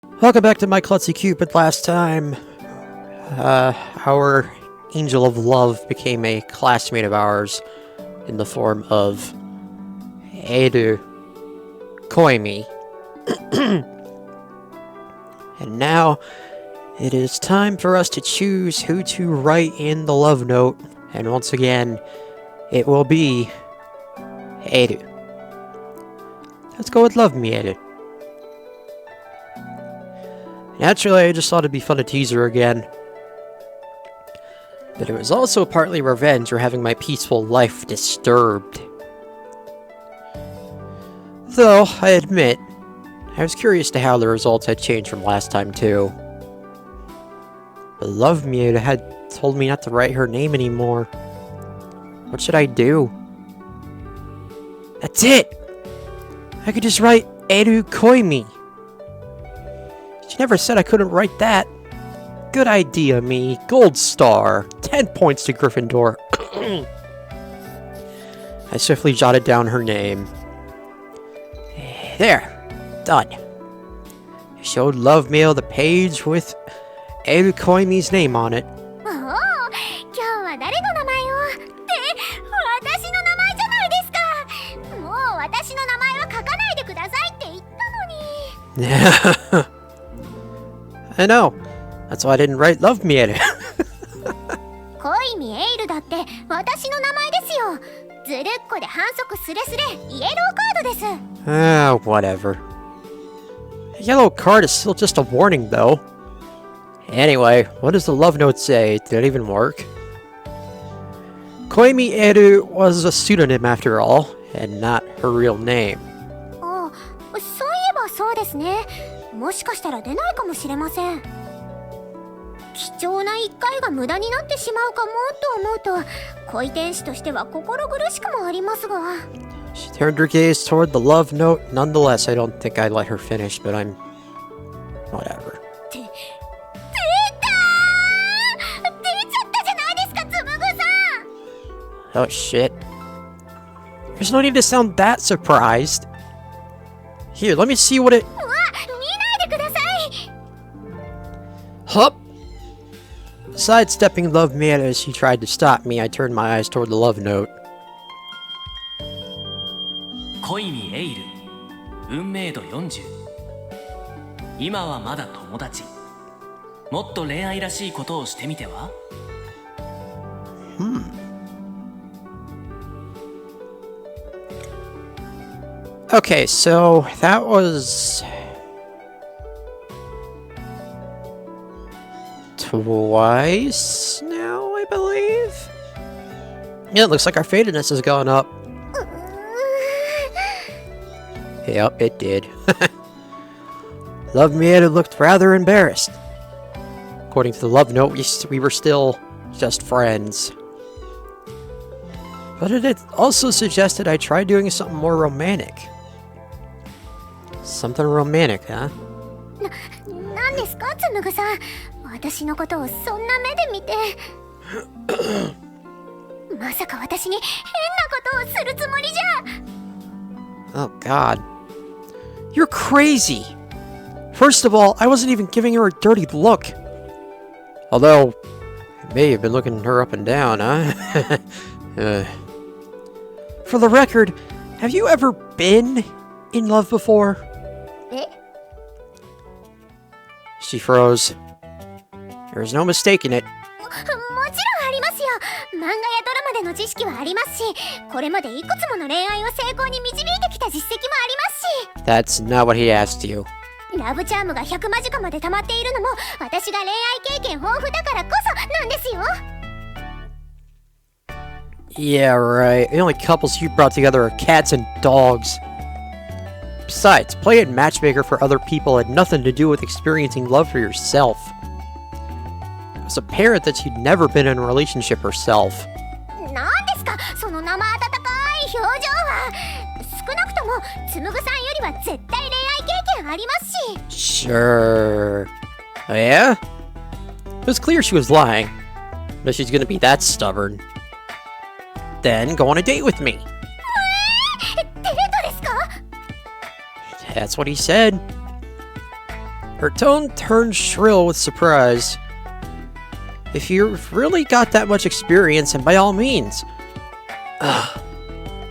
Welcome back to my Klutzy Cupid. Last time, our angel of love became a classmate of ours in the form of Edu Koimi. And now, it is time for us to choose who to write in the love note. And once again, it will be Edu. Let's go with Love Me, Edu. Naturally, I just thought it'd be fun to tease her again. But it was also partly revenge for having my peaceful life disturbed. Though, I admit, I was curious to how the results had changed from last time too. But Love Me had told me not to write her name anymore. What should I do? That's it! I could just write Edu Koimi. She never said I couldn't write that. Good idea, me. Gold star. 10 points to Gryffindor. I swiftly jotted down her name. There. Done. I showed Love Mail the page with Edu Koimi's name on it. I know. That's why I didn't write Love Me Edu. Koimi Eil だって私の名前ですよ。ずるっこで反則スレスレイエローカードです。Ah, whatever. A yellow card is still just a warning, though. Anyway, what does the love note say? Did it even work? Koimi Edu was a pseudonym after all, and not her real name. あ、そういえばそうですね。もしかしたら出ないかもしれません。貴重な一回が無駄になってしまうかもと思うと、恋天使としては心苦しくもありますが。She turned her gaze toward the love note. Nonetheless, I don't think I let her finish, but I'm... whatever. 出ちゃったじゃないですか、つむぐさん。 Oh shit. There's no need to sound that surprised. Here, let me see what it... うわ、見ないでください。 Hup! Sidestepping Love Me as she tried to stop me, I turned my eyes toward the love note. 恋にエイル運命度40今はまだ友達もっと恋愛らしいことをしてみては Okay, so that was... twice now, I believe? Yeah, it looks like our fatedness has gone up. Yep, it did. Love Me Edu looked rather embarrassed. According to the love note, we were still just friends. But it also suggested I try doing something more romantic. Something romantic, huh? なんですか、つむぐさん。私のことをそんな目で見て。まさか私に変なことをするつもりじゃ。 Oh god. You're crazy! First of all, I wasn't even giving her a dirty look. Although, I may have been looking her up and down, huh? For the record, have you ever been in love before? え? She froze. There was no mistaking it. もちろんありますよ。漫画やドラマでの知識はありますし、これまでいくつもの恋愛を成功に導いてきた実績もありますし。 That's not what he asked you. ラブチャームが100間近まで溜まっているのも、私が恋愛経験豊富だからこそなんですよ。Yeah, right. The only couples you brought together are cats and dogs. Besides, playing matchmaker for other people had nothing to do with experiencing love for yourself. It was apparent that she'd never been in a relationship herself. なんですか、その生温かい表情は。少なくともつむぐさんよりは絶対恋愛経験ありますし。 Sure. Oh, yeah? It was clear she was lying. But she's gonna be that stubborn. Then go on a date with me. デートですか？ That's what he said. Her tone turned shrill with surprise. If you've really got that much experience, and by all means.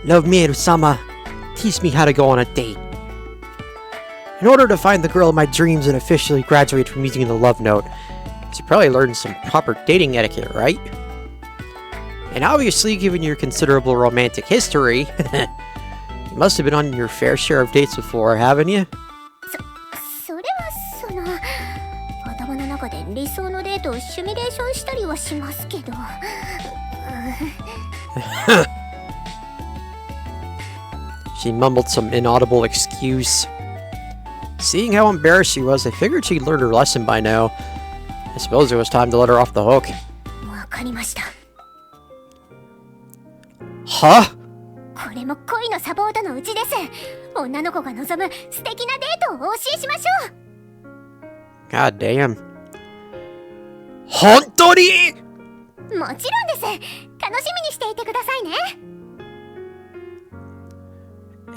Love me, sama. Teach me how to go on a date. In order to find the girl of my dreams and officially graduate from using the love note, you should probably learn some proper dating etiquette, right? And obviously, given your considerable romantic history, you must have been on your fair share of dates before, haven't you? それはその頭の中で理想のデートをシミュレーションしたりはしますけど。She mumbled some inaudible excuse. Seeing how embarrassed she was, I figured she'd learned her lesson by now. I suppose it was time to let her off the hook. わかりました。 Huh? これも恋のサポートのうちです。女の子が望む素敵なデートをお教えしましょう。 God damn. 本当に?もちろんです。楽しみにしていてくださいね。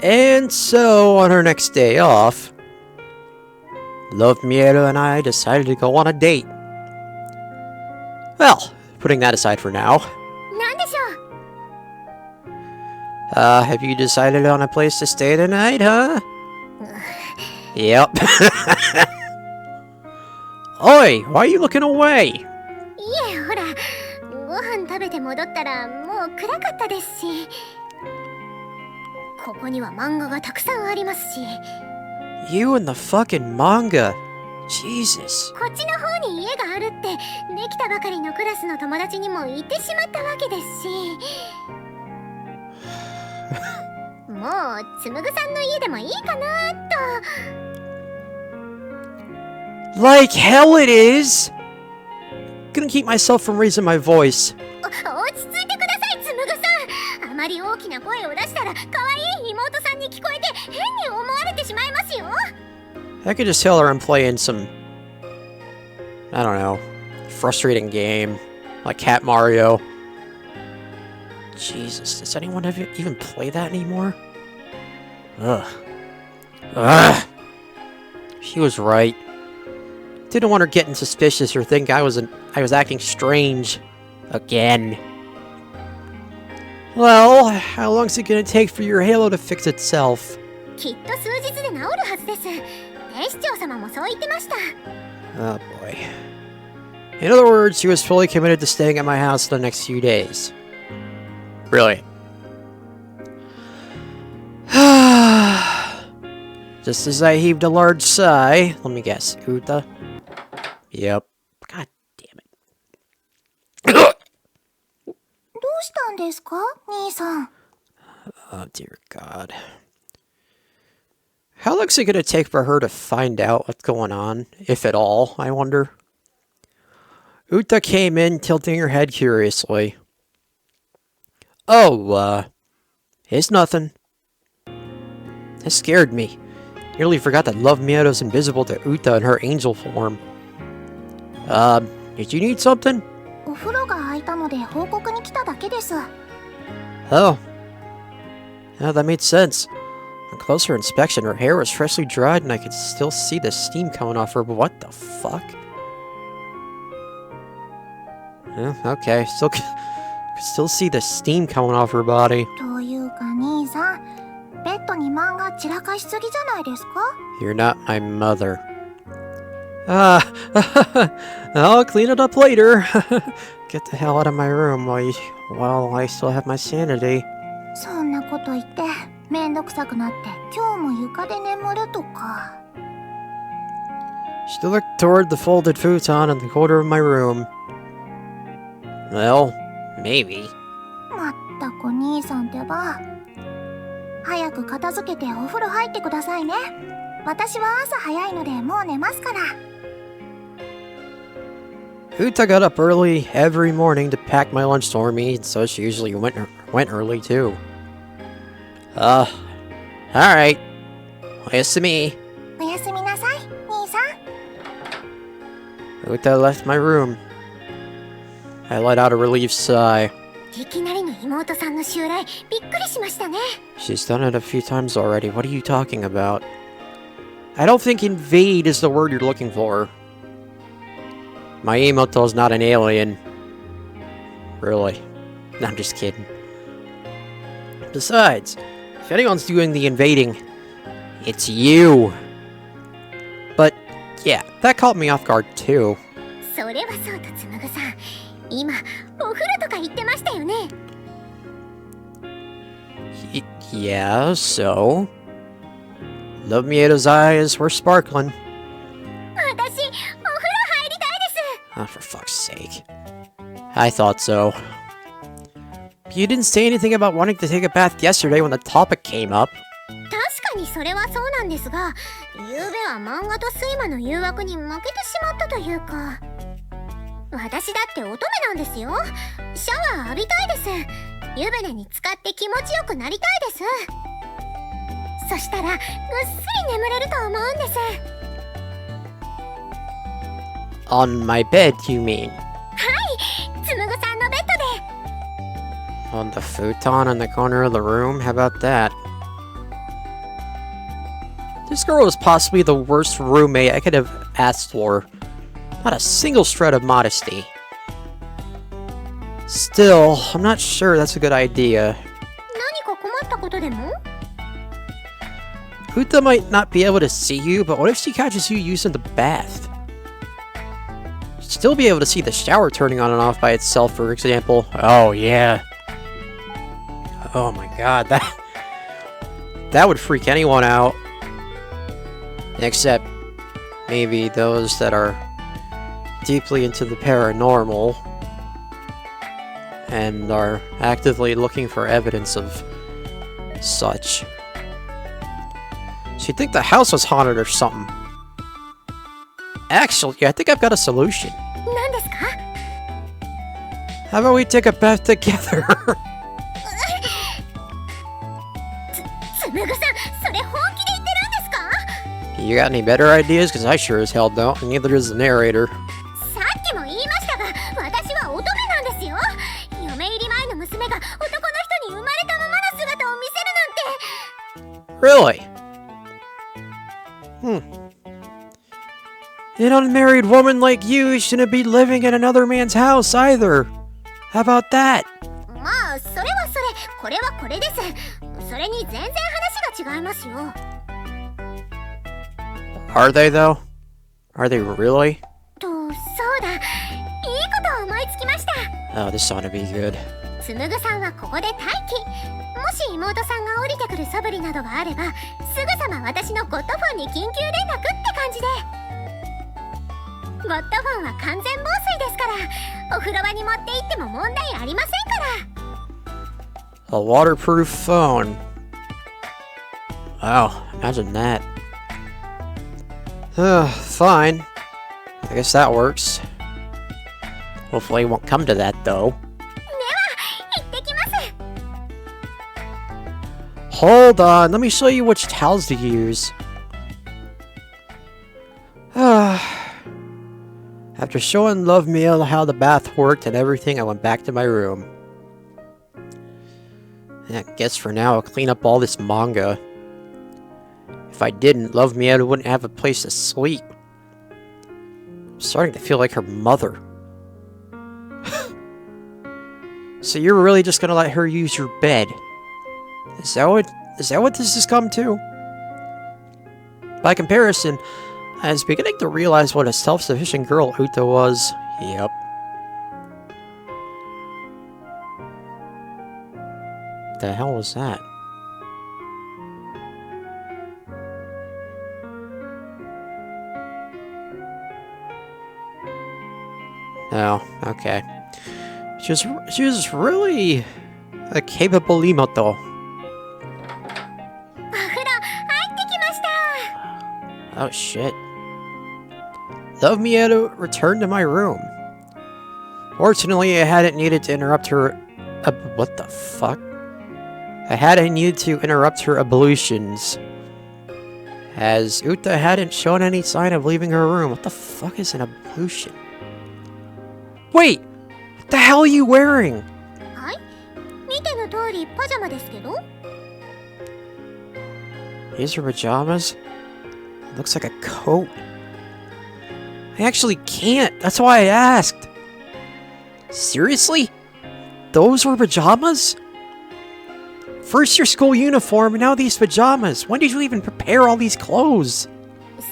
And so, on her next day off, Love Miero and I decided to go on a date. Well, putting that aside for now. なんでしょう。 Have you decided on a place to stay tonight, huh? Yep. Oi, why are you looking away? いえ、ほら、ご飯食べて戻ったらもう暗かったですし、ここには漫画がたくさんありますし、 You and the fucking manga. Jesus. こっちの方に家があるってできたばかりのクラスの友達にも言ってしまったわけですし、もうつむぐさんの家でもいいかなと。 Like hell it is! Gonna keep myself from raising my voice. 落ち着いてください、つむぐさん。あまり大きな声を出したら可愛い妹さんに聞こえて変に思われてしまいますよ。 I could just tell her I'm playing some, I don't know, frustrating game, like Cat Mario. Jesus, does anyone even play that anymore? Ugh. Ugh. She was right. Didn't want her getting suspicious or think I was acting strange. Again. Well, how long's it gonna take for your halo to fix itself? きっと数日で治るはずです。警視長様もそう言ってました。 Oh boy. In other words, she was fully committed to staying at my house the next few days. Brilliant. Just as I heaved a large sigh, let me guess, Uta? Yep. God damn it. どうしたんですか、兄さん。 Oh dear God. How long's it gonna take for her to find out what's going on, if at all, I wonder? Uta came in, tilting her head curiously. Oh, it's nothing. That scared me. Nearly forgot that Love Miedo's invisible to Uta in her angel form. Did you need something? お風呂が空いたので報告に来ただけです。 Oh. Yeah, that made sense. On closer inspection, her hair was freshly dried and I could still see the steam coming off her, but what the fuck? Okay, still could still see the steam coming off her body. というか兄さん、ベッドに漫画散らかしすぎじゃないですか？ You're not my mother. I'll clean it up later. Get the hell out of my room while I still have my sanity. そんなこと言ってめんどくさくなって今日も床で眠るとか。 She looked toward the folded futon in the corner of my room. Well, maybe. まったく兄さんってば。早く片付けてお風呂入ってくださいね。私は朝早いのでもう寝ますから。 Uta got up early every morning to pack my lunch for me, so she usually went early too. Alright. Oyasumi. おやすみなさい、兄さん。 Uta left my room. I let out a relieved sigh. いきなりの妹さんの襲来、びっくりしましたね。 She's done it a few times already. What are you talking about? I don't think invade is the word you're looking for. My Imoto's not an alien. Really. No, I'm just kidding. Besides, if anyone's doing the invading, it's you. But, yeah, that caught me off guard too. それはそうとつむぐさん、今お風呂とか行ってましたよね。Yeah, so? Love Mieto's eyes were sparkling. 私、お風呂入りたいです。 Oh, for fuck's sake. I thought so. You didn't say anything about wanting to take a bath yesterday when the topic came up. 確かにそれはそうなんですが、昨夜は漫画と睡魔の誘惑に負けてしまったというか。私だって乙女なんですよ。シャワー浴びたいです。湯船に浸かって気持ちよくなりたいです。そしたらぐっすり眠れると思うんです。 On my bed, you mean? つむぐさんのベッドで。 On the futon in the corner of the room? How about that? This girl is possibly the worst roommate I could have asked for. Not a single shred of modesty. Still, I'm not sure that's a good idea. 何か困ったことでも？ Uta might not be able to see you, but what if she catches you using the bath? She'd still be able to see the shower turning on and off by itself, for example. Oh, yeah. Oh my god, that would freak anyone out. Except, maybe those that are deeply into the paranormal and are actively looking for evidence of such. She'd think the house was haunted or something. Actually, I think I've got a solution. 何ですか？ How about we take a bath together? つむぐさん、それ本気で言ってるんですか？ You got any better ideas? Because I sure as hell don't, and neither does the narrator. さっきも言いましたが、私は乙女なんですよ。嫁入り前の娘が男の人に生まれたままの姿を見せるなんて。 Really? An unmarried woman like you shouldn't be living in another man's house either. How about that? まあ、それはそれ、これはこれです。それに全然話が違いますよ。 Are they though? Are they really? と、そうだ。いいこと思いつきました。 Oh, this ought to be good. つむぐさんはここで待機。もし妹さんが降りてくる素振りなどがあれば、すぐさま私のゴッドフォンに緊急連絡って感じで。ゴッドフォンは完全防水ですから、お風呂場に持って行っても問題ありませんから。 A waterproof phone. Wow, imagine that. Fine. I guess that works. Hopefully it won't come to that, though. 行ってきます。 Hold on, let me show you which towels to use. After showing Love Meal how the bath worked and everything, I went back to my room. I guess for now I'll clean up all this manga. If I didn't, Love Meal wouldn't have a place to sleep. I'm starting to feel like her mother. So you're really just gonna let her use your bed? Is that what this has come to? By comparison, I was beginning to realize what a self-sufficient girl Uta was. Yep. The hell was that? Oh, okay. She was really a capable Imoto. お風呂入ってきました。 Oh shit. Love Mieto returned to my room. Fortunately, I hadn't needed to interrupt her... what the fuck? I hadn't needed to interrupt her ablutions, as Uta hadn't shown any sign of leaving her room. What the fuck is an ablution? Wait! What the hell are you wearing? はい。見ての通りパジャマですけど。 These are pajamas? Looks like a coat. I actually can't. That's why I asked. Seriously? Those were pajamas? First your school uniform, and now these pajamas. When did you even prepare all these clothes?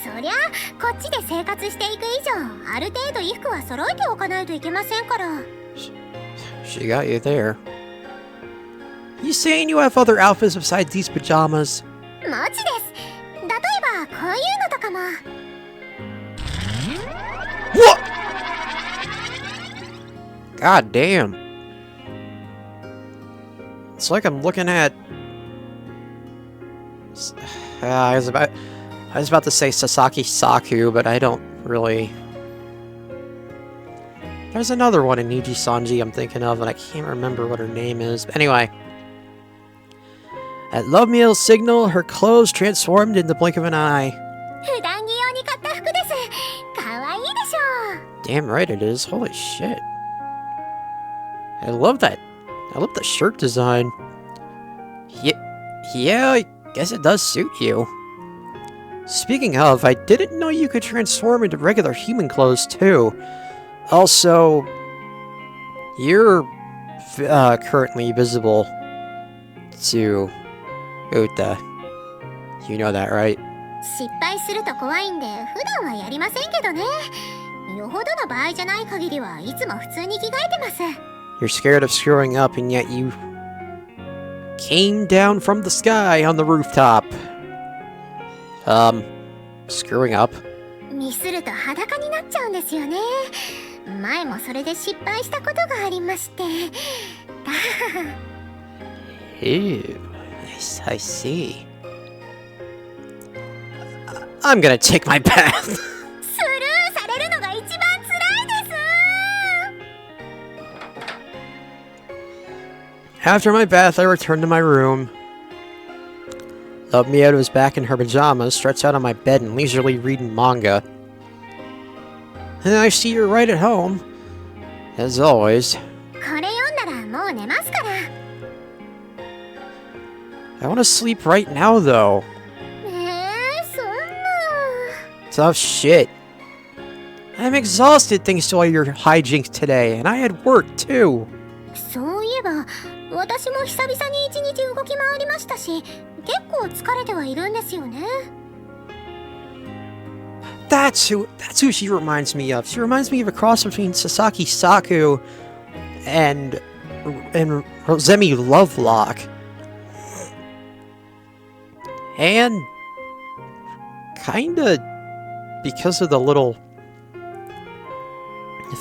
そりゃこっちで生活していく以上ある程度衣服は揃えておかないといけませんから。 She got you there. You saying you have other outfits besides these pajamas? もちです。例えばこういうのとかも。 What? God damn. It's like I'm looking at... I was about to say Sasaki Saku, but I don't really... There's another one in Niji Sanji I'm thinking of, and I can't remember what her name is. But anyway. At Love Meal's signal, her clothes transformed in the blink of an eye. 普段着用に買った服です。かわいいでしょ。 Damn right it is. Holy shit. I love that. I love the shirt design. Yeah, I guess it does suit you. Speaking of, I didn't know you could transform into regular human clothes too. Also, you're currently visible to Uta. You know that, right? 失敗すると怖いんで普段はやりませんけどね。よほどの場合じゃない限りはいつも普通に着替えてます。 You're scared of screwing up, and yet you came down from the sky on the rooftop. Screwing up? ミスると裸になっちゃうんですよね。前もそれで失敗したことがありまして。Ew, I see. I'm gonna take my bath. スルーされるのが一番辛いです。 After my bath, I returned to my room. Love Mieto was back in her pajamas, stretched out on my bed and leisurely reading manga. And I see you're right at home. As always. これ読んだらもう寝ますから。 I want to sleep right now, though. そんな。 Tough shit. I'm exhausted thanks to all your hijinks today, and I had work too. そういえば私も久々に一日動き回りましたし、結構疲れてはいるんですよね。 That's who she reminds me of. She reminds me of a cross between Sasaki Saku and Rosemi Lovelock. And kinda because of the little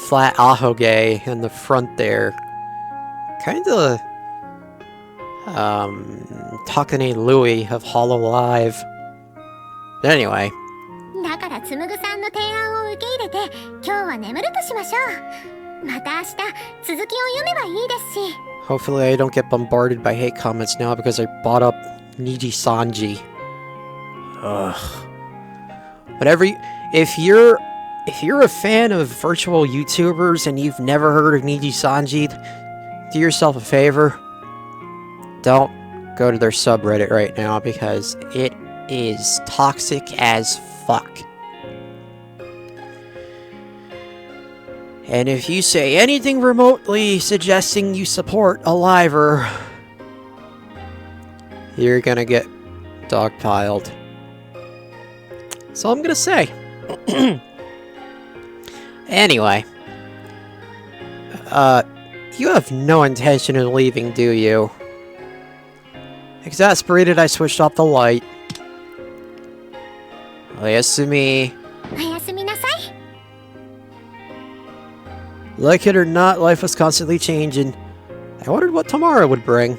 flat ahoge in the front there. Kinda Takane Louis of Hollow Live. But anyway. だからつむぐさんの提案を受け入れて今日は眠るとしましょう。また明日続きを読めばいいですし。 Hopefully I don't get bombarded by hate comments now because I bought up Niji Sanji. Ugh. Whatever if you're a fan of virtual YouTubers and you've never heard of Niji Sanji, do yourself a favor. Don't go to their subreddit right now because it is toxic as fuck. And if you say anything remotely suggesting you support a liver, you're gonna get dogpiled. That's all I'm gonna say. Anyway. You have no intention of leaving, do you? Exasperated, I switched off the light. Oyasumi. おやすみなさい。 Like it or not, life was constantly changing. I wondered what tomorrow would bring.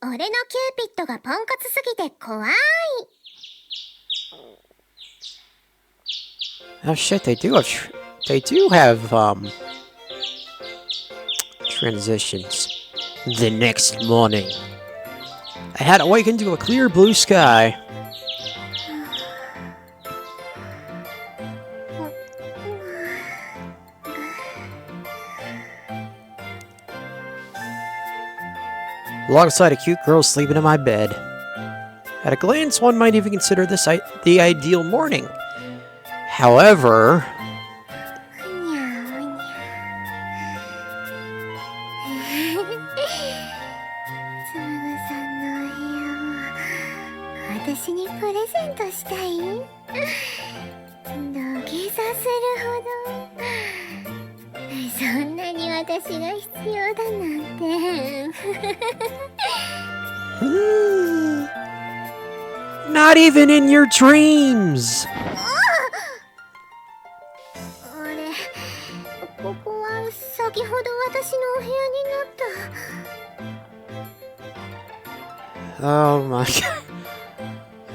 俺のキューピッドがポンコツすぎて怖い。 Oh shit, they do have transitions. The next morning, I had awakened to a clear blue sky. Alongside a cute girl sleeping in my bed. At a glance, one might even consider this the ideal morning. However... にゃーにゃつむぐさんのお部屋を私にプレゼントしたい？土下座するほどそんなに私が必要だなんてNot even in your dreams! あれ、ここは先ほど私のお部屋になった。 Oh my god.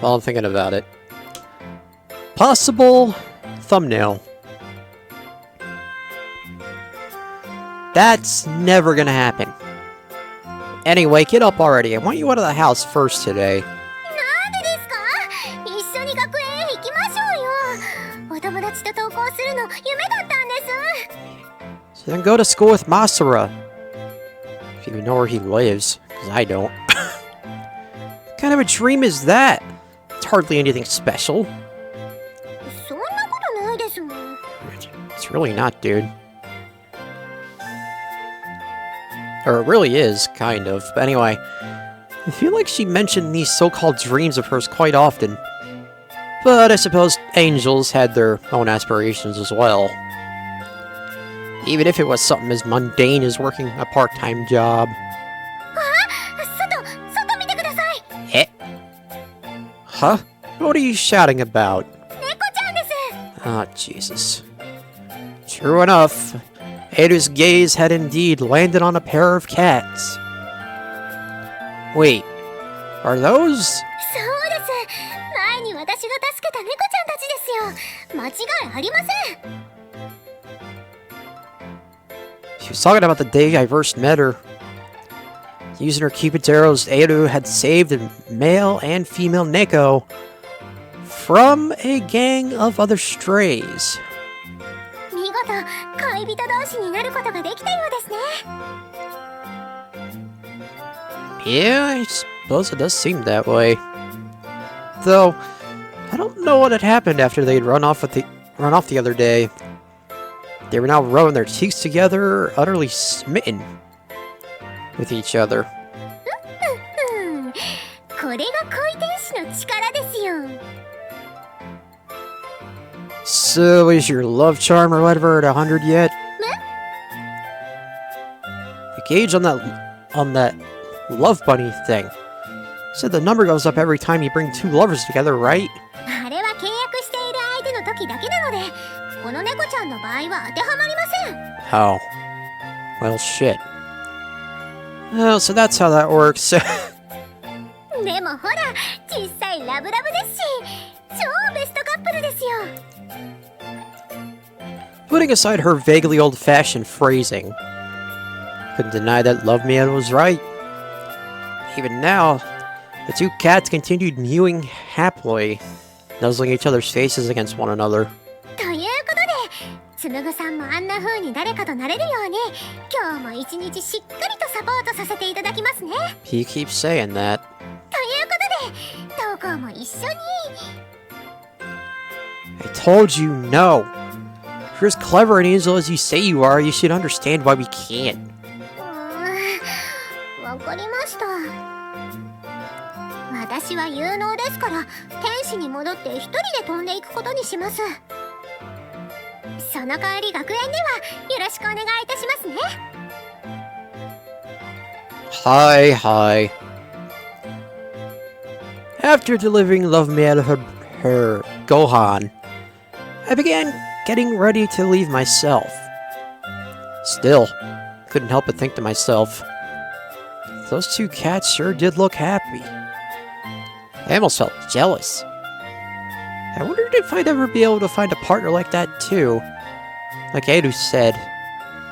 While I'm thinking about it. Possible thumbnail. That's never gonna happen. Anyway, get up already. I want you out of the house first today. なんでですか？一緒に学園へ行きましょうよ。お友達と登校するの夢だったんです。 So then go to school with Masura. If you even know where he lives, because I don't. What kind of a dream is that? It's hardly anything special. そんなことないですもん。 It's really not, dude. Or it really is, kind of. But anyway, I feel like she mentioned these so-called dreams of hers quite often. But I suppose angels had their own aspirations as well. Even if it was something as mundane as working a part-time job. 外見てください。 Eh? Huh? What are you shouting about? 猫ちゃんです。 Ah, Jesus. True enough. Eiru's gaze had indeed landed on a pair of cats. Wait, are those... そうです。前に私が助けた猫ちゃんたちですよ。間違いありません。 She was talking about the day I first met her. Using her Cupid's arrows, Eiru had saved a male and female Neko from a gang of other strays. 見事、恋人同士になることができたようですね。 Yeah, I suppose it does seem that way. Though, I don't know what had happened after they'd run off the other day. They were now rubbing their cheeks together, utterly smitten with each other. これが恋天使の力ですよ。 So, is your love charm or whatever at 100 yet? The gauge on that love bunny thing said the number goes up every time you bring two lovers together, right? あれは契約している相手の時だけなので、この猫ちゃんの場合は当てはまりません。 Oh. Well, shit. Oh, so that's how that works. でもほら、実際ラブラブですし、超ベストカップルですよ。 Putting aside her vaguely old-fashioned phrasing, couldn't deny that Love Man was right. Even now, the two cats continued mewing happily, nuzzling each other's faces against one another. ということで、つむぐさんもあんな風に誰かとなれるように、今日も一日しっかりとサポートさせていただきますね。 He keeps saying that. ということで、登校も一緒に。 I told you no. If you're as clever and angel as you say you are, you should understand why we can't. わかりました。私は有能ですから、天使に戻って一人で飛んでいくことにします。その代わり学園ではよろしくお願いいたしますね。 Hi. After delivering Love Me out of her Gohan, I began getting ready to leave myself. Still, couldn't help but think to myself, those two cats sure did look happy. I almost felt jealous. I wondered if I'd ever be able to find a partner like that too. Like Eiru said.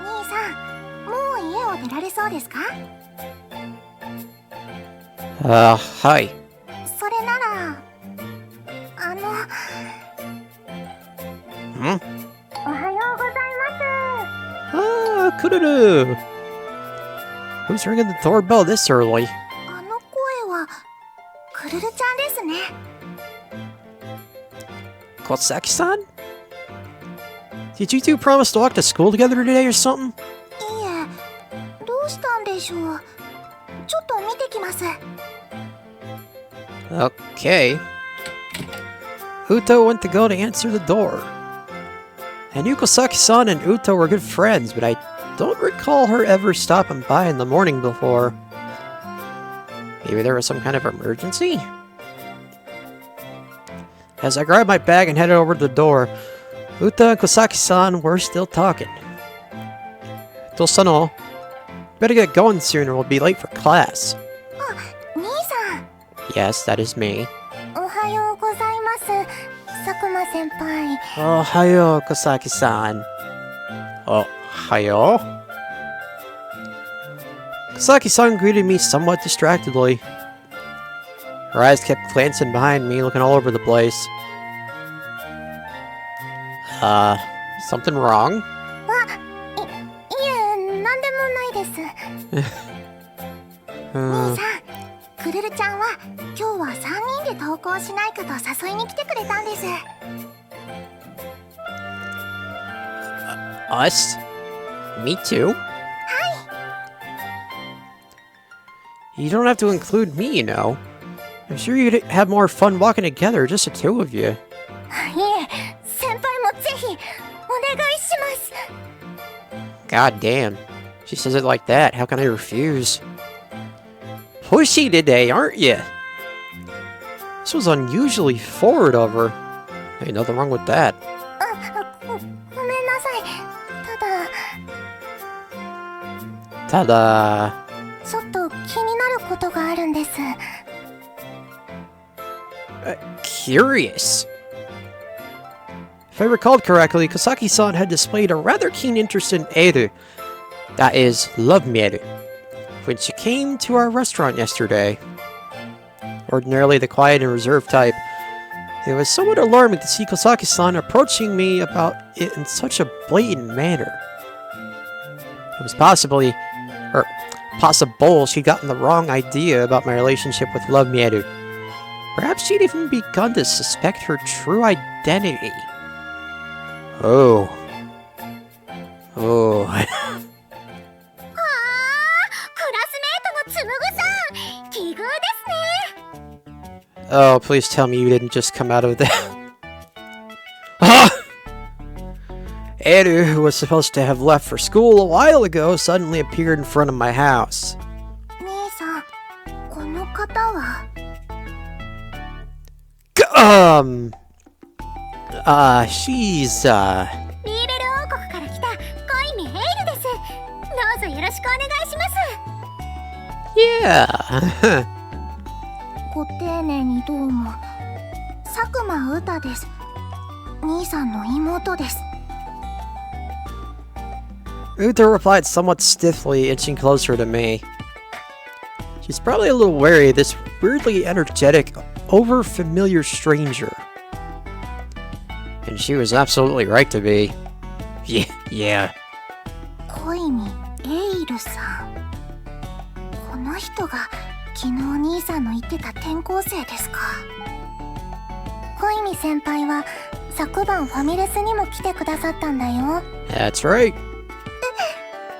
兄さん、もう家を出られそうですか？ Hi. それなら、Hmm? おはようございます。 Ah, Kururu. Who's ringing the doorbell this early? あの声は、くるるちゃんです Klutzy-san? Did you two promise to walk to school together today or something? いえ、どうしたんでしょう。ちょっと見てきます。 Okay. Uto went to go to answer the door. I knew Kosaki-san and Uto were good friends, but I don't recall her ever stopping by in the morning before. Maybe there was some kind of emergency? As I grabbed my bag and headed over to the door, Uta and Kosaki-san were still talking. Tosano, better get going soon or we'll be late for class. 兄さん。 Yes, that is me. おはようございます。佐久間先輩。 Ohayo, Kosaki-san. Ohayo? Kosaki-san greeted me somewhat distractedly. Her eyes kept glancing behind me, looking all over the place. Something wrong? いえ、なんでもないです。兄さん、クルルちゃんは今日は3人で登校しないかと誘いに来てくれたんです。 Us? Me too? You don't have to include me, you know. I'm sure you'd have more fun walking together, just the two of you. いえ、先輩もぜひお願いします。 God damn. She says it like that. How can I refuse? Pushy today, aren't you? This was unusually forward of her. Ain't nothing wrong with that. ごめんなさい。ただ、 Ta-da! ちょっと気になることがあるんです。 Curious. If I recalled correctly, Kosaki-san had displayed a rather keen interest in Eru, that is, love Mieru, when she came to our restaurant yesterday. Ordinarily the quiet and reserved type, it was somewhat alarming to see Kosaki-san approaching me about it in such a blatant manner. It was possible she'd gotten the wrong idea about my relationship with Love Mieru. Perhaps she'd even begun to suspect her true identity. Oh. クラスメートのつむぐさん、奇遇ですね。 Oh, please tell me you didn't just come out of that. Ah! Eru, who was supposed to have left for school a while ago, suddenly appeared in front of my house. 兄さん、この方は。 She's, リーベル王国から来た恋ミエイルです。どうぞよろしくお願いします。 yeah. ご丁寧にどうも。佐久間ウタです。兄さんの妹です。 Uta replied somewhat stiffly, inching closer to me. She's probably a little wary of this weirdly energetic, over-familiar stranger. And she was absolutely right to be. Yeah. 恋にエイルさん。この人が昨日兄さんの言ってた転校生ですか。恋に先輩は昨晩ファミレスにも来てくださったんだよ。 That's right.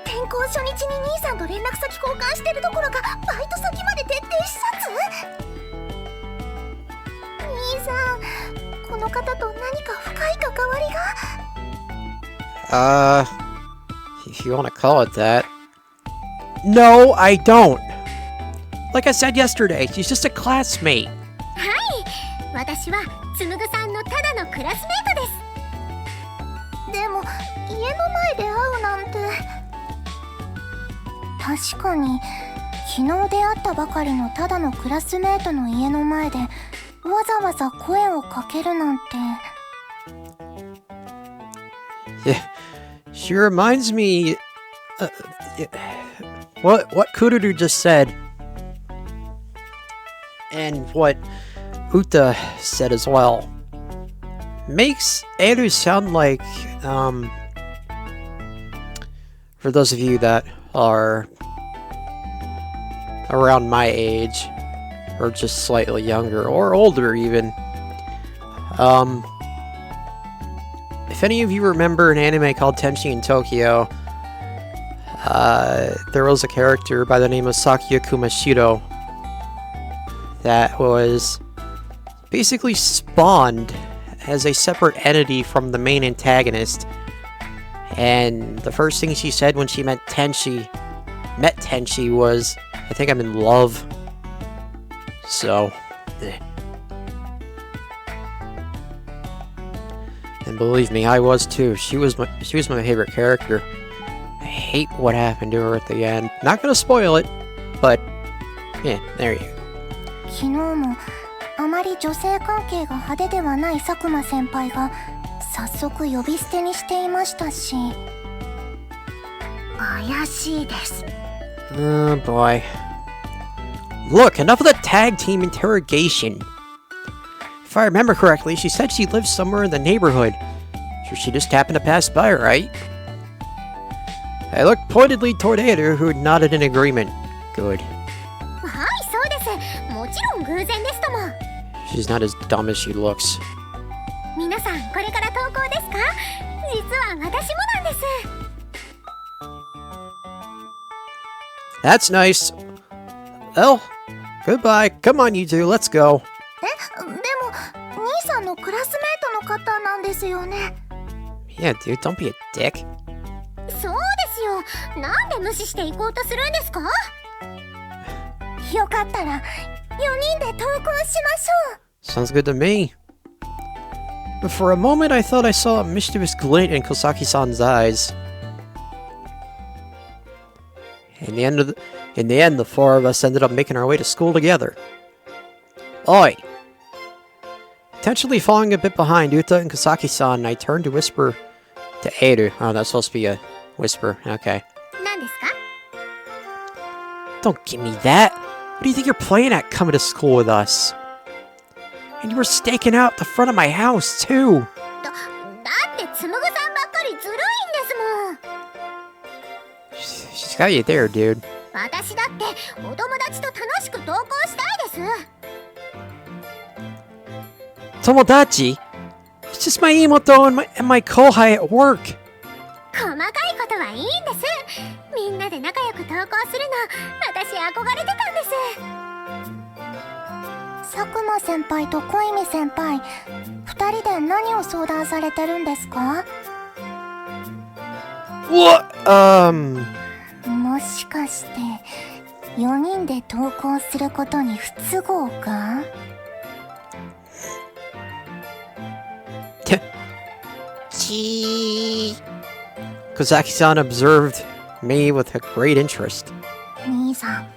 転校初日に兄さんと連絡先交換してるところがバイト先まで徹底視察。兄さん、この方と何か深い関わりが。 If you want to call it that. No, I don't. Like I said yesterday, she's just a classmate. はい、私はつむぐさんのただのクラスメートです。でも家の前で会うなんて。確かに昨日出会ったばかりのただのクラスメートの家の前でわざわざ声をかけるなんて。 She reminds me... what Kururu just said. And what Uta said as well. Makes Eru sound like, for those of you that are around my age, or just slightly younger, or older even, if any of you remember an anime called Tenchi in Tokyo, there was a character by the name of Sakuya Kumashiro that was basically spawned as a separate entity from the main antagonist. And the first thing she said when she met Tenchi was, I think I'm in love. So, and believe me, I was too. She was my favorite character. I hate what happened to her at the end. Not gonna spoil it, but yeah, there you go. 昨日もあまり女性関係が派手ではない佐久間先輩が早速呼び捨てにしていましたし、怪しいです。 Oh boy. Look, enough of the tag team interrogation. If I remember correctly, she said she lived somewhere in the neighborhood. Sure, she just happened to pass by, right? I looked pointedly toward Ada, who nodded in agreement. Good. はい、そうです。もちろん偶然ですとも。 She's not as dumb as she looks. 皆さん、これから登校ですか？実は私もなんです。 That's nice. Well, goodbye. Come on, you two. Let's go. でも、兄さんのクラスメートの方なんですよね。 Yeah, dude, don't be a dick. そうですよ。なんで無視して行こうとするんですか？よかったら、4人で登校しましょう。 Sounds good to me. But for a moment, I thought I saw a mischievous glint in Kosaki-san's eyes. In the end, the four of us ended up making our way to school together. Oi! Intentionally falling a bit behind Uta and Kosaki-san, I turned to whisper to Eiru. Oh, that's supposed to be a whisper. Okay. 何ですか？ Don't give me that! What do you think you're playing at coming to school with us? And you were staking out the front of my house, too! だってつむぐさんばっかりずるいんですもん。 She's got you there, dude. 私だってお友達と楽しく登校したいです。 Tomodachi? It's just my Imoto and my kohai at work. 細かいことはいいんです。みんなで仲良く登校するの、私憧れてたんです。佐久間先輩と小泉先輩、二人で何を相談されてるんですか？ What? もしかして4人で登校することに不都合か？ Kozaki-san observed me with a great interest. 兄さん、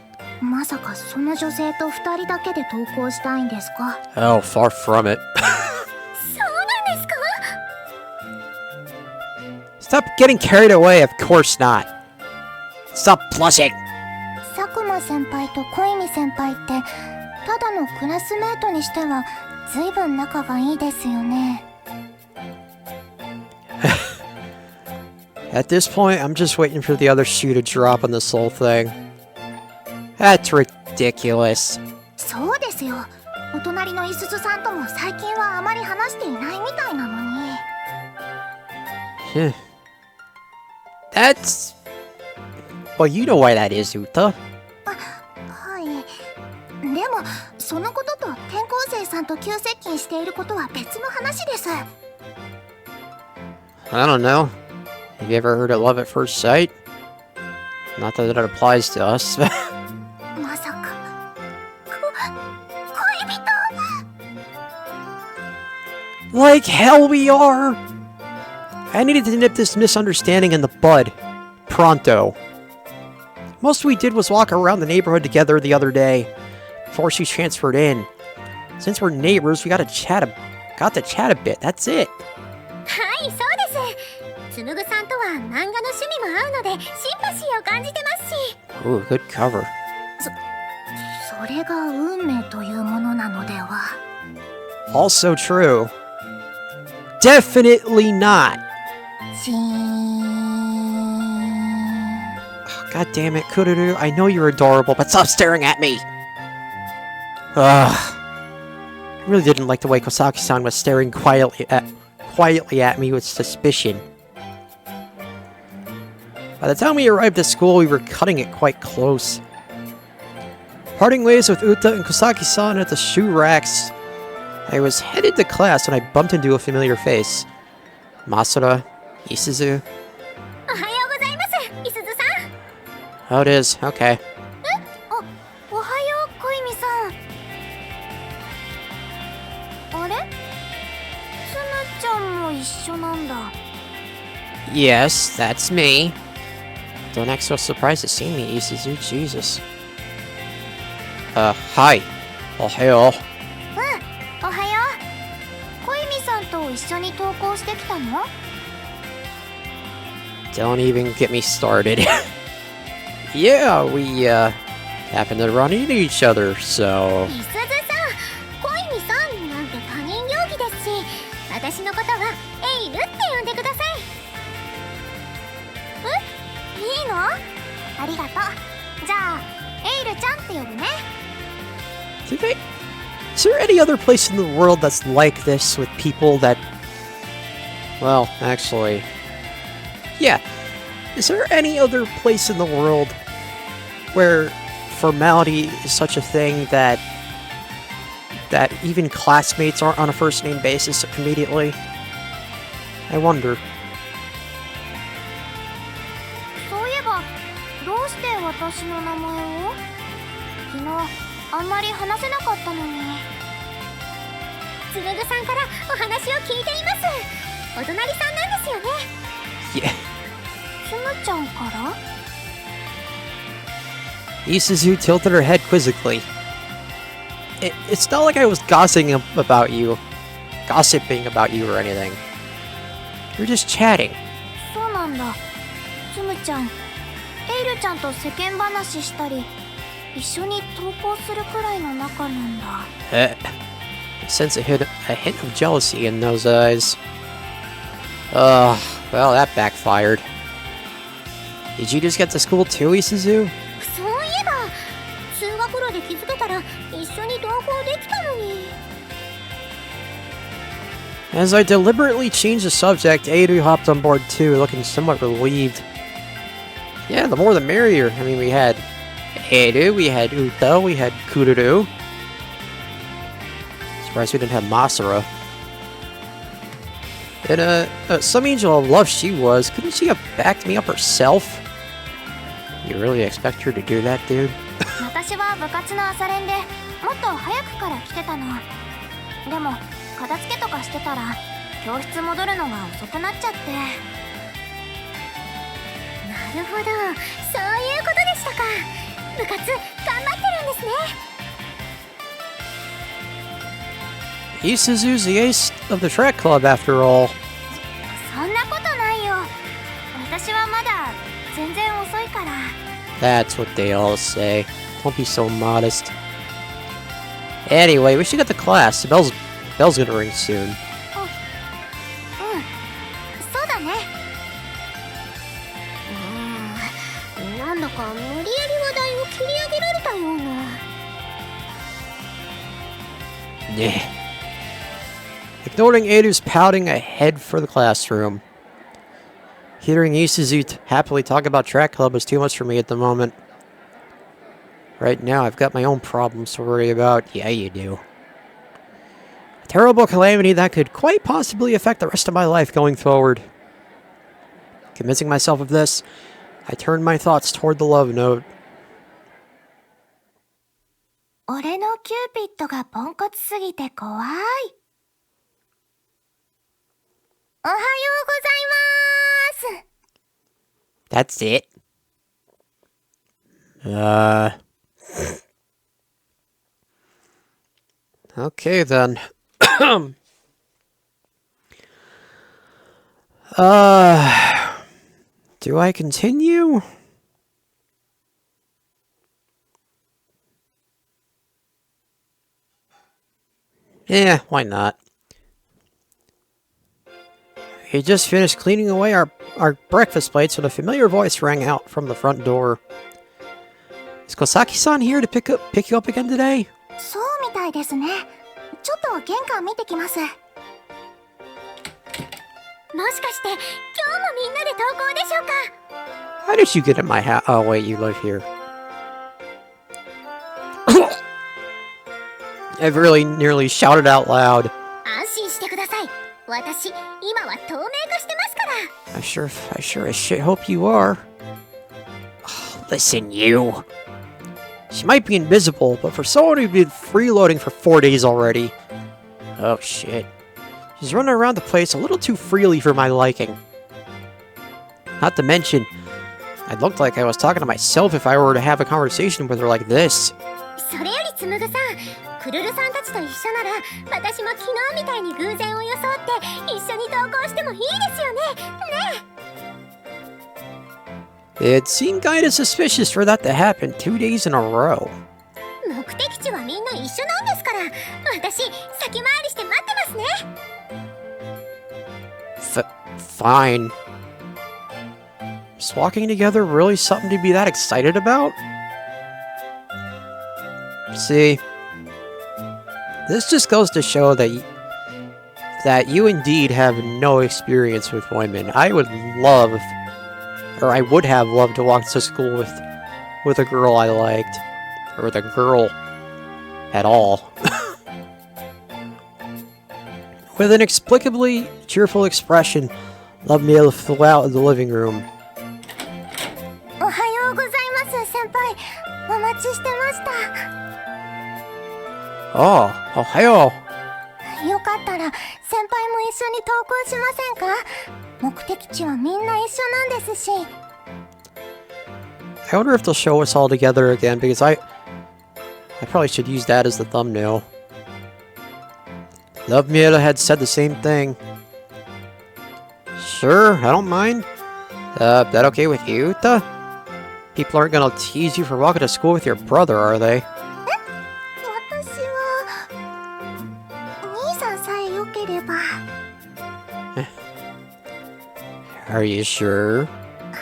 まさかその女性と2人だけで登校したいんですか？ Oh, far from it. そうなんですか？ Stop getting carried away, of course not. Stop blushing. 佐久間先輩と小泉先輩ってただのクラスメートにしては随分仲がいいですよね。 At this point, I'm just waiting for the other shoe to drop on this whole thing. That's ridiculous. そうですよ。お隣のいすずさんとも最近はあまり話していないみたいなのに。That's... Well, you know why that is, Uta. はい。でも、そのことと転校生さんと急接近していることは別の話です。 I don't know. Have you ever heard of love at first sight? Not that it applies to us. まさか、恋人 Like hell we are! I needed to nip this misunderstanding in the bud. Pronto. Most we did was walk around the neighborhood together the other day, before she transferred in. Since we're neighbors, we got to chat a bit, that's it. はい、そうです。つむぐさんとは漫画の趣味も合うのでシンパシーを感じてますし。 Ooh, good cover. それが運命というものなのでは。 Also true. Definitely not. チーン。 God damn it, Kururu. I know you're adorable, but stop staring at me! Ugh. I really didn't like the way Kosaki-san was staring quietly quietly at me with suspicion. By the time we arrived at school, we were cutting it quite close. Parting ways with Uta and Kosaki-san at the shoe racks, I was headed to class when I bumped into a familiar face. Masura, Isuzu. おはようございます、いすずさん。 Oh, it is. Okay. おはよう、小泉さん。あれ？つむちゃんも一緒なんだ。 Yes, that's me. Don't act so surprised to see me, Isuzu. Jesus. Hi. Ohayo. おはよう。小泉さんと一緒に登校してきたの？ Don't even get me started. Yeah, we, happened to run into each other, so... いすずさん、小泉さんなんて他人行儀ですし、私のことはエイルって呼んでください。いいの？ありがとう。じゃあ、エイルちゃんって呼ぶね。Is there any other place in the world that's like this with people that... Well, actually... Yeah. Is there any other place in the world where formality is such a thing that even classmates aren't on a first-name basis immediately? I wonder. そういえば、どうして私の名前を？昨日、あんまり話せなかったのに。つむぐさんからお話を聞いています。お隣さんなんですよね。Yeah. つむちゃんから？ Isuzu tilted her head quizzically. It's not like I was gossiping about you or anything. We're just chatting. そうなんだ。つむちゃん、エイルちゃんと世間話したり、一緒に登校するくらいの仲なんだ。I sense a hint of jealousy in those eyes. Well, that backfired. Did you just get to school too, Isuzu? そういえば、通学路で気づけたら一緒に登校できたのに。As I deliberately changed the subject, Eiru hopped on board too, looking somewhat relieved. Yeah, the more the merrier. I mean, we had Eiru, we had Uta, we had Kururu. Surprised we didn't have Masura. And, some angel of love she was. Couldn't she have backed me up herself? You really expect her to do that, dude? 私は部活の朝練でもっと早くから来てたの。でも片付けとかしてたら教室戻るのが遅くなっちゃって。なるほど、そういうことでしたか。部活頑張ってるんですね。 Isuzu's the ace of the track club, after all. そんなことないよ。私はまだ全然遅いから。 That's what they all say. Don't be so modest. Anyway, we should get to class. The bell's gonna ring soon. そうだね。なんだか無理やり話題を切り上げられたような。Yeah. Ignoring Eiru's pouting, I head for the classroom. Hearing Isuzu happily talk about track club is too much for me at the moment. Right now, I've got my own problems to worry about. Yeah, you do. A terrible calamity that could quite possibly affect the rest of my life going forward. Convincing myself of this, I turned my thoughts toward the love note. 俺のキューピッドがポンコツすぎて怖い。おはようございます。 That's it. Okay then. Do I continue? Yeah, why not? We just finished cleaning away our breakfast plates when a familiar voice rang out from the front door. Is Kosaki-san here to pick you up again today? そうみたいですね。ちょっと玄関見てきます。もしかして今日もみんなで登校でしょうか？ How did you get in my house? Oh, wait, you live here. I've really nearly shouted out loud. 安心してください。私、今は透明化してますから。I sure as shit hope you are. Listen, you. She might be invisible, but for someone who's been freeloading for 4 days already. Oh shit. She's running around the place a little too freely for my liking. Not to mention, I'd look like I was talking to myself if I were to have a conversation with her like this. それよりつむぐさん、クルルさんたちと一緒なら、私も昨日みたいに偶然を装って一緒に登校してもいいですよね。ね。It seemed kinda suspicious for that to happen 2 days in a row. 目的地はみんな一緒なんですから、私先回りして待ってますね。Fine. Is walking together really something to be that excited about? See, this just goes to show that you indeed have no experience with women. I would have loved to walk to school with a girl I liked, or with a girl at all. With an inexplicably cheerful expression, Love Meal flew out of the living room. おはようございます先輩。お待ちしてました。Oh, ohayo. よかったら先輩も一緒に登校しませんか？目的地はみんな一緒なんですし。I wonder if they'll show us all together again, because I probably should use that as the thumbnail. Love Meal had said the same thing. Sure, I don't mind. That okay with you, Yuta? People aren't gonna tease you for walking to school with your brother, are they? 私は兄さんさえ良ければ。Are you sure? はい。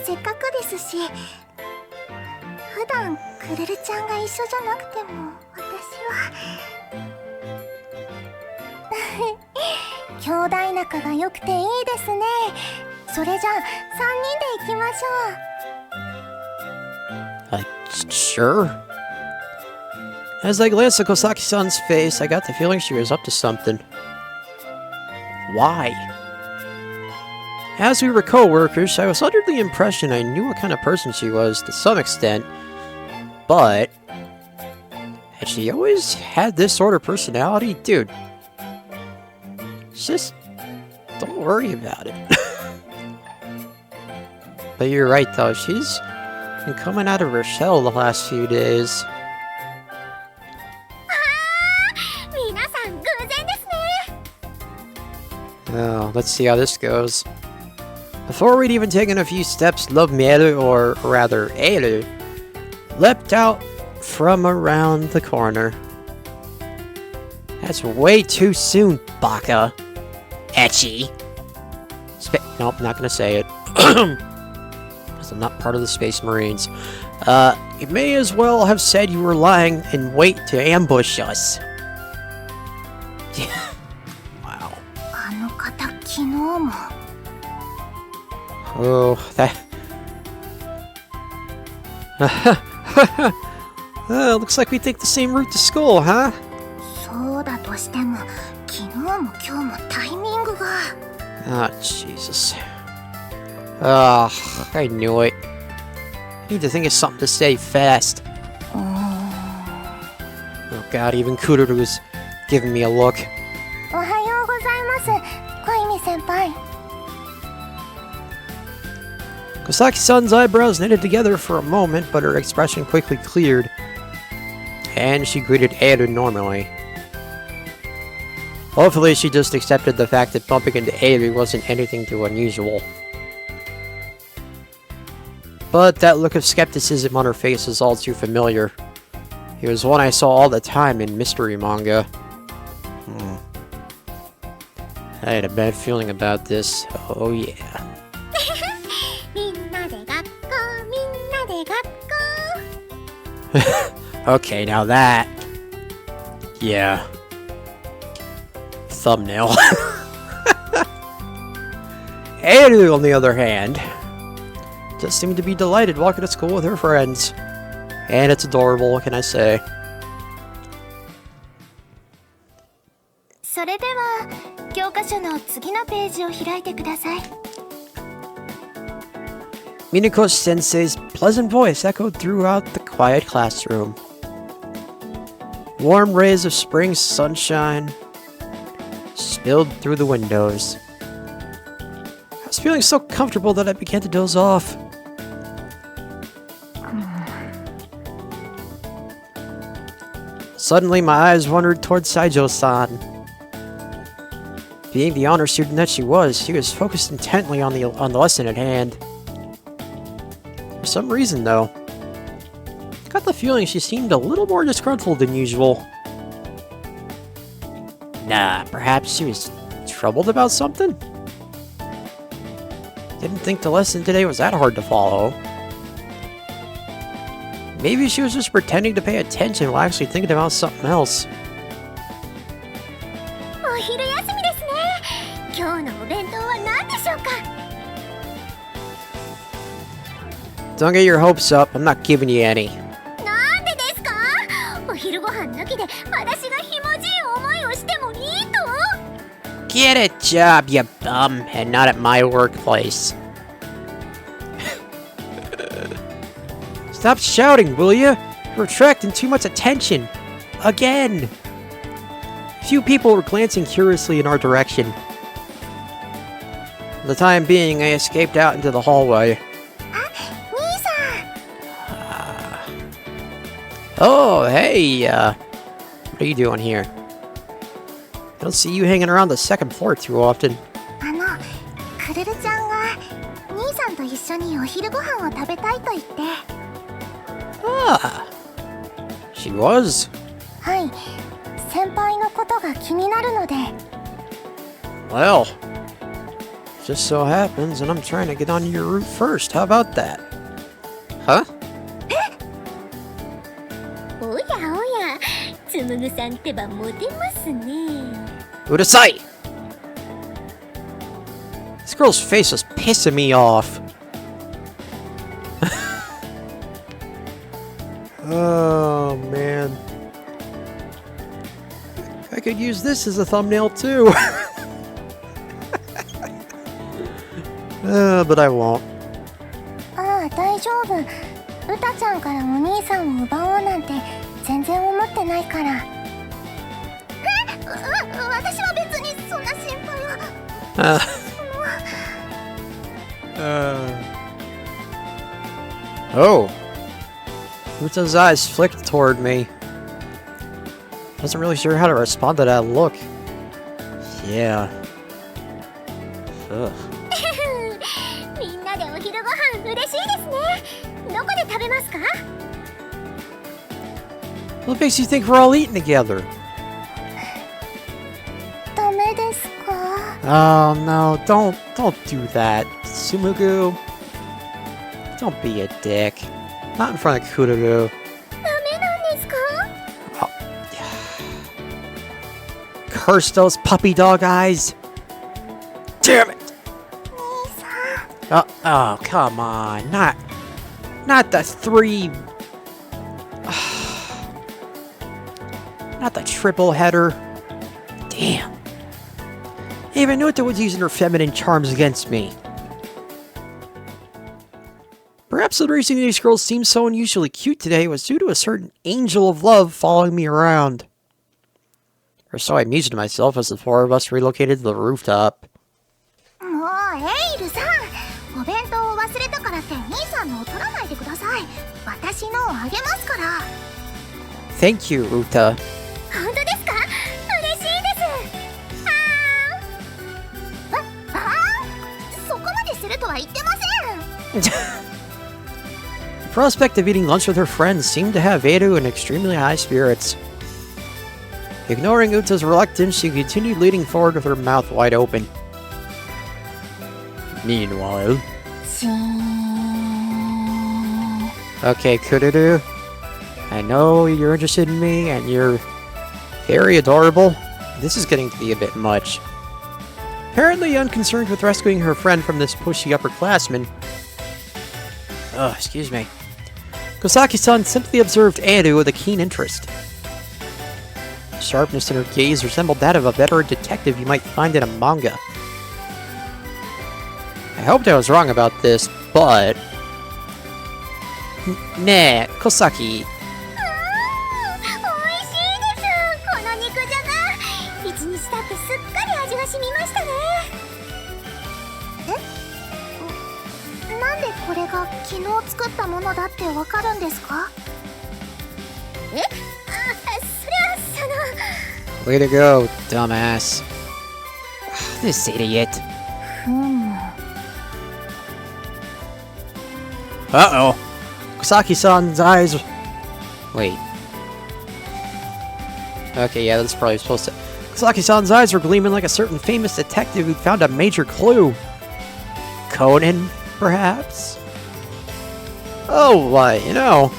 せっかくですし、普段クルルちゃんが一緒じゃなくても私は。兄弟仲が良くていいですね。それじゃあ3人で行きましょう。Sure. As I glanced at Kosaki-san's face, I got the feeling she was up to something. Why? As we were co-workers, I was under the impression I knew what kind of person she was to some extent, but had she always had this sort of personality? Dude, just don't worry about it. But you're right though, she's been coming out of her shell the last few days. 皆さん偶然ですね。 Oh, let's see how this goes. Before we'd even taken a few steps, Love Meru, or rather Eru, leapt out from around the corner. That's way too soon, Baka. Etchy. Nope, not gonna say it. Because I'm not part of the Space Marines. You may as well have said you were lying in wait to ambush us. Wow. あの方昨日も。Oh, that... looks like we take the same route to school, huh? そうだとしても昨日も今日もタイミングが。Ah, Jesus. Ah, I knew it. I need to think of something to say fast. Oh god, even Cupid was giving me a look. おはようございます、小泉先輩。 Kosaki-san's eyebrows knitted together for a moment, but her expression quickly cleared, and she greeted Eru normally. Hopefully she just accepted the fact that bumping into Eru wasn't anything too unusual. But that look of skepticism on her face is all too familiar. It was one I saw all the time in mystery manga. I had a bad feeling about this. Oh yeah. みんなで学校、みんなで学校。 Okay, now that... Yeah. Thumbnail. Edu, on the other hand, just seemed to be delighted walking to school with her friends. And it's adorable, what can I say? それでは教科書の次のページを開いてください。 Minako Sensei's pleasant voice echoed throughout the quiet classroom. Warm rays of spring sunshine spilled through the windows. I was feeling so comfortable that I began to doze off. Suddenly, my eyes wandered towards Saijo-san. Being the honor student that she was focused intently on the lesson at hand. For some reason, though, I got the feeling she seemed a little more disgruntled than usual. Nah, perhaps she was troubled about something? Didn't think the lesson today was that hard to follow. Maybe she was just pretending to pay attention while actually thinking about something else. お昼休みですね。今日のお弁当は何でしょうか。 Don't get your hopes up, I'm not giving you any. なんでですか。お昼ご飯抜きで私がひもじい思いをしてもいいと。 Get a job, you bum, and not at my workplace. Stop shouting, will you? You're attracting too much attention. Again. Few people were glancing curiously in our direction. For the time being, I escaped out into the hallway. 兄さん。 Oh, hey, what are you doing here? I don't see you hanging around the second floor too often. クルルちゃんが兄さんと一緒にお昼ご飯を食べたいと言って。 Ah, she was. はい、先輩のことが気になるので。 Well, just so happens, and I'm trying to get onto your route first. How about that? Huh? おやおや、つむぐさんってばモテますね。 Udasai! This girl's face was pissing me off. Oh, man. I could use this as a thumbnail, too. But I won't. ああ、大丈夫。うたちゃんからお兄さんを奪おうなんて全然思ってないから。私は別にそんな心配は。Oh. Uta's eyes flicked toward me. Wasn't really sure how to respond to that look. Yeah. Ugh. みんなでお昼ご飯嬉しいですね。どこで食べますか？ What makes you think we're all eating together? ダメですか？ Oh no, don't do that. Sumugu. Don't be a dick. Not in front of Kururu. ダメなんですか？ Oh. Curse those puppy dog eyes. Damn it. 兄さん。 Oh, come on. Not the three. Not the triple header. Damn. Even Nuta was using her feminine charms against me. Perhaps the reason these girls seemed so unusually cute today was due to a certain angel of love following me around. Or so I amused myself as the four of us relocated to the rooftop. もうエイルさん、お弁当を忘れたからって兄さんのを取らないでください。私のをあげますから。 Thank you, Uta. 本当ですか？嬉しいです。そこまでするとは言ってません。 The prospect of eating lunch with her friends seemed to have Edu in extremely high spirits. Ignoring Uta's reluctance, she continued leaning forward with her mouth wide open. Meanwhile... Okay, Kururu. I know you're interested in me, and you're very adorable. This is getting to be a bit much. apparently unconcerned with rescuing her friend from this pushy upperclassman. Excuse me. Kosaki-san simply observed Anu with a keen interest. The sharpness in her gaze resembled that of a veteran detective you might find in a manga. I hoped I was wrong about this, but... Nah, Kosaki. 美味しいです。この肉じゃが一日経ってすっかり味が染みましたね。なんでこれが昨日作ったものだってわかるんですか？そりゃその Way to go, dumbass. This idiot. Uh-oh. Kosaki-san's eyes... Wait. Okay, yeah, that's probably supposed to... Kosaki-san's eyes were gleaming like a certain famous detective who found a major clue. Conan, perhaps? Oh, you know,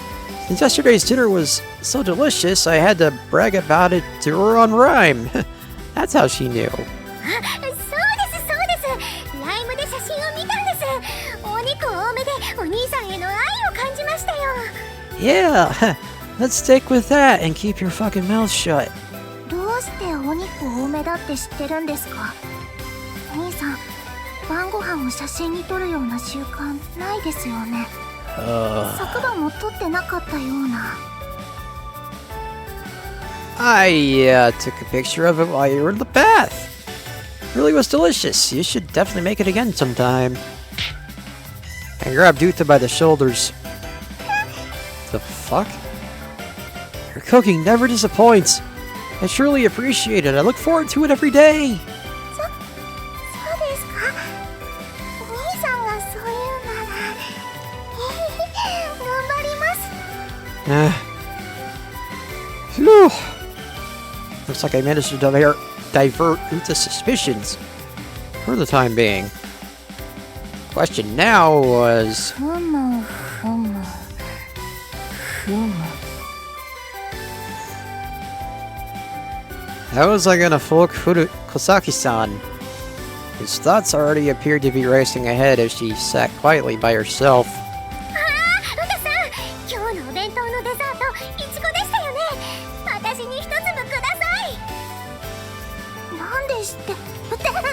since yesterday's dinner was so delicious, I had to brag about it to her on rhyme. That's how she knew. そうですそうです。ライムで写真を見たんです。お肉多めでお兄さんへの愛を感じましたよ。 Yeah, let's stick with that and keep your fucking mouth shut. どうしてお肉多めだって知ってるんですか？お兄さん、晩ご飯を写真に撮るような習慣ないですよね。昨晩も撮ってなかったような。I took a picture of it while you were in the bath. Really was delicious. You should definitely make it again sometime. I grabbed Dutha by the shoulders. The fuck? Your cooking never disappoints. I truly appreciate it. I look forward to it every day. そうですか。お兄さんがそう言うなら頑張ります。Phew. Looks like I managed to divert Utha's suspicions. For the time being. Question now was... How was I gonna fool Kosaki-san? His thoughts already appeared to be racing ahead as she sat quietly by herself. ウタさん、今日のお弁当のデザート、イチゴでしたよね。私に一つもください。なんで知って、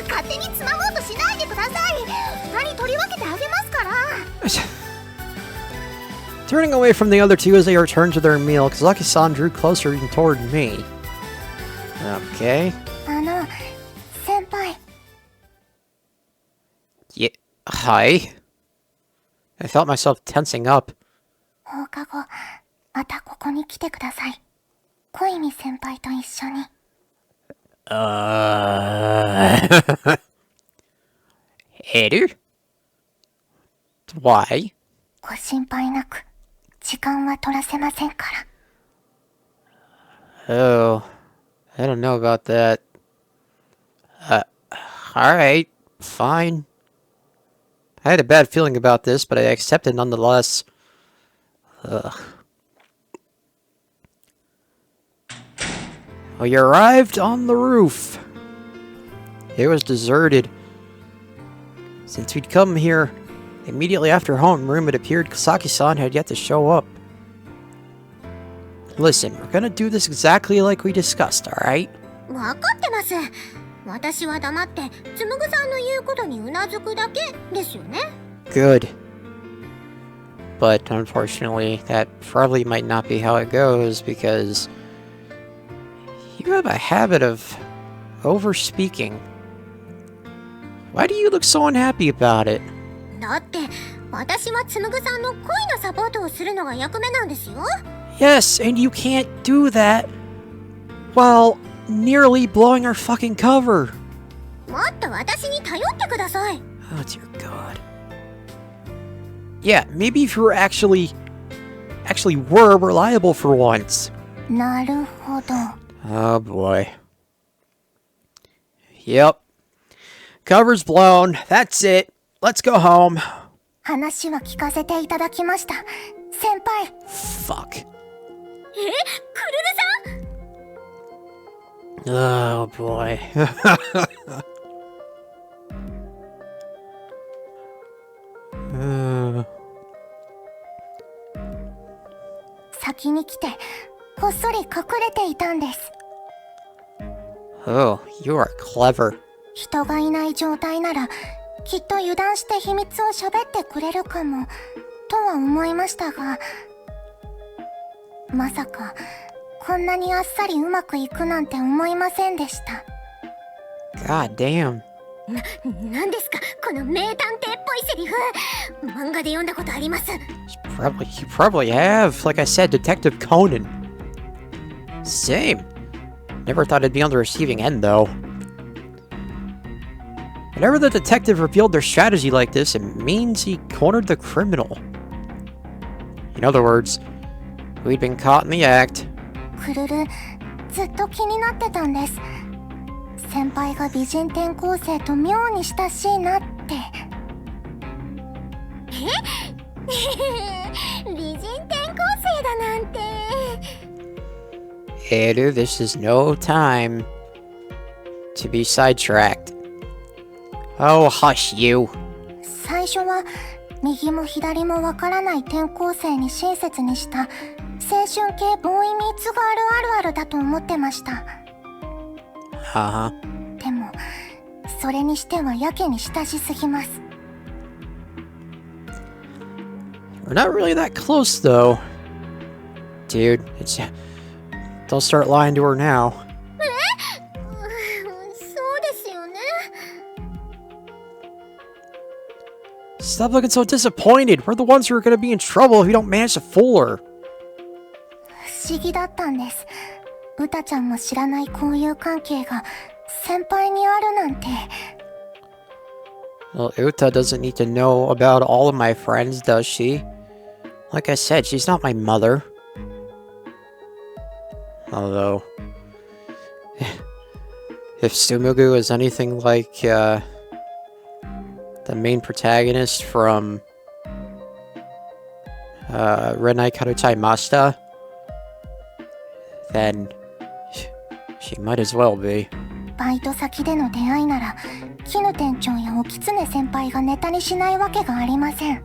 勝手につまもうとしないでください。二人取り分けてあげますから。Turning away from the other two as they returned to their meal, Kosaki-san drew closer toward me. Okay. 先輩。Yeah. Hi. I felt myself tensing up. 放課後、またここに来てください。恋見先輩と一緒に。Edu? Why? ご心配なく、時間は取らせませんから。Oh. I don't know about that. Alright. Fine. I had a bad feeling about this, but I accepted nonetheless. Ugh. We arrived on the roof. It was deserted. Since we'd come here immediately after homeroom, it appeared Kosaki-san had yet to show up. Listen, we're gonna do this exactly like we discussed, alright? わかってます。私は黙ってつむぐさんの言うことにうなずくだけですよね。Good. But unfortunately, that probably might not be how it goes because you have a habit of over-speaking. Why do you look so unhappy about it? だって私はつむぐさんの恋のサポートをするのが役目なんですよ。Yes, and you can't do that while nearly blowing our fucking cover. もっと私に頼ってください。 Oh dear God. Yeah, maybe if you were actually were reliable for once. なるほど。 Oh boy. Yep. Cover's blown. That's it. Let's go home. 話は聞かせていただきました。先輩。 Fuck. クルルさん？ Oh boy. 先に来てこっそり隠れていたんです。 Oh, you are clever. 人がいない状態ならきっと油断して秘密を喋ってくれるかもとは思いましたが、まさかこんなにあっさりうまくいくなんて思いませんでした。 God damn. なんですかこの名探偵っぽいセリフ。漫画で読んだことあります。 You probably have. Like I said, Detective Conan. Same. Never thought I'd be on the receiving end, though. Whenever the detective revealed their strategy like this, it means he cornered the criminal. In other words, we'd been caught in the act. クルル、ずっと気になってたんです。先輩が美人転校生と妙に親しいなって。美人転校生だなんて。Edu, this is no time to be sidetracked. Oh, hush you. 最初は右も左もわからない転校生に親切にした青春系ボーイミーツガールあるあるだと思ってました。でもそれにしてはやけに親しすぎます。 We're not really that close, though. Dude, don't start lying to her now. そうですよね。 Stop looking so disappointed. We're the ones who are gonna be in trouble if you don't manage to fool her. 不思議だったんです。うたちゃんも知らない交友関係が先輩にあるなんて。 Well, Uta doesn't need to know about all of my friends, does she? Like I said, she's not my mother. Although, if Sumugu is anything like, the main protagonist from, Renai Karutai Masta, then she might as well be. バイト先での出会いなら絹店長やお狐先輩がネタにしないわけがありません。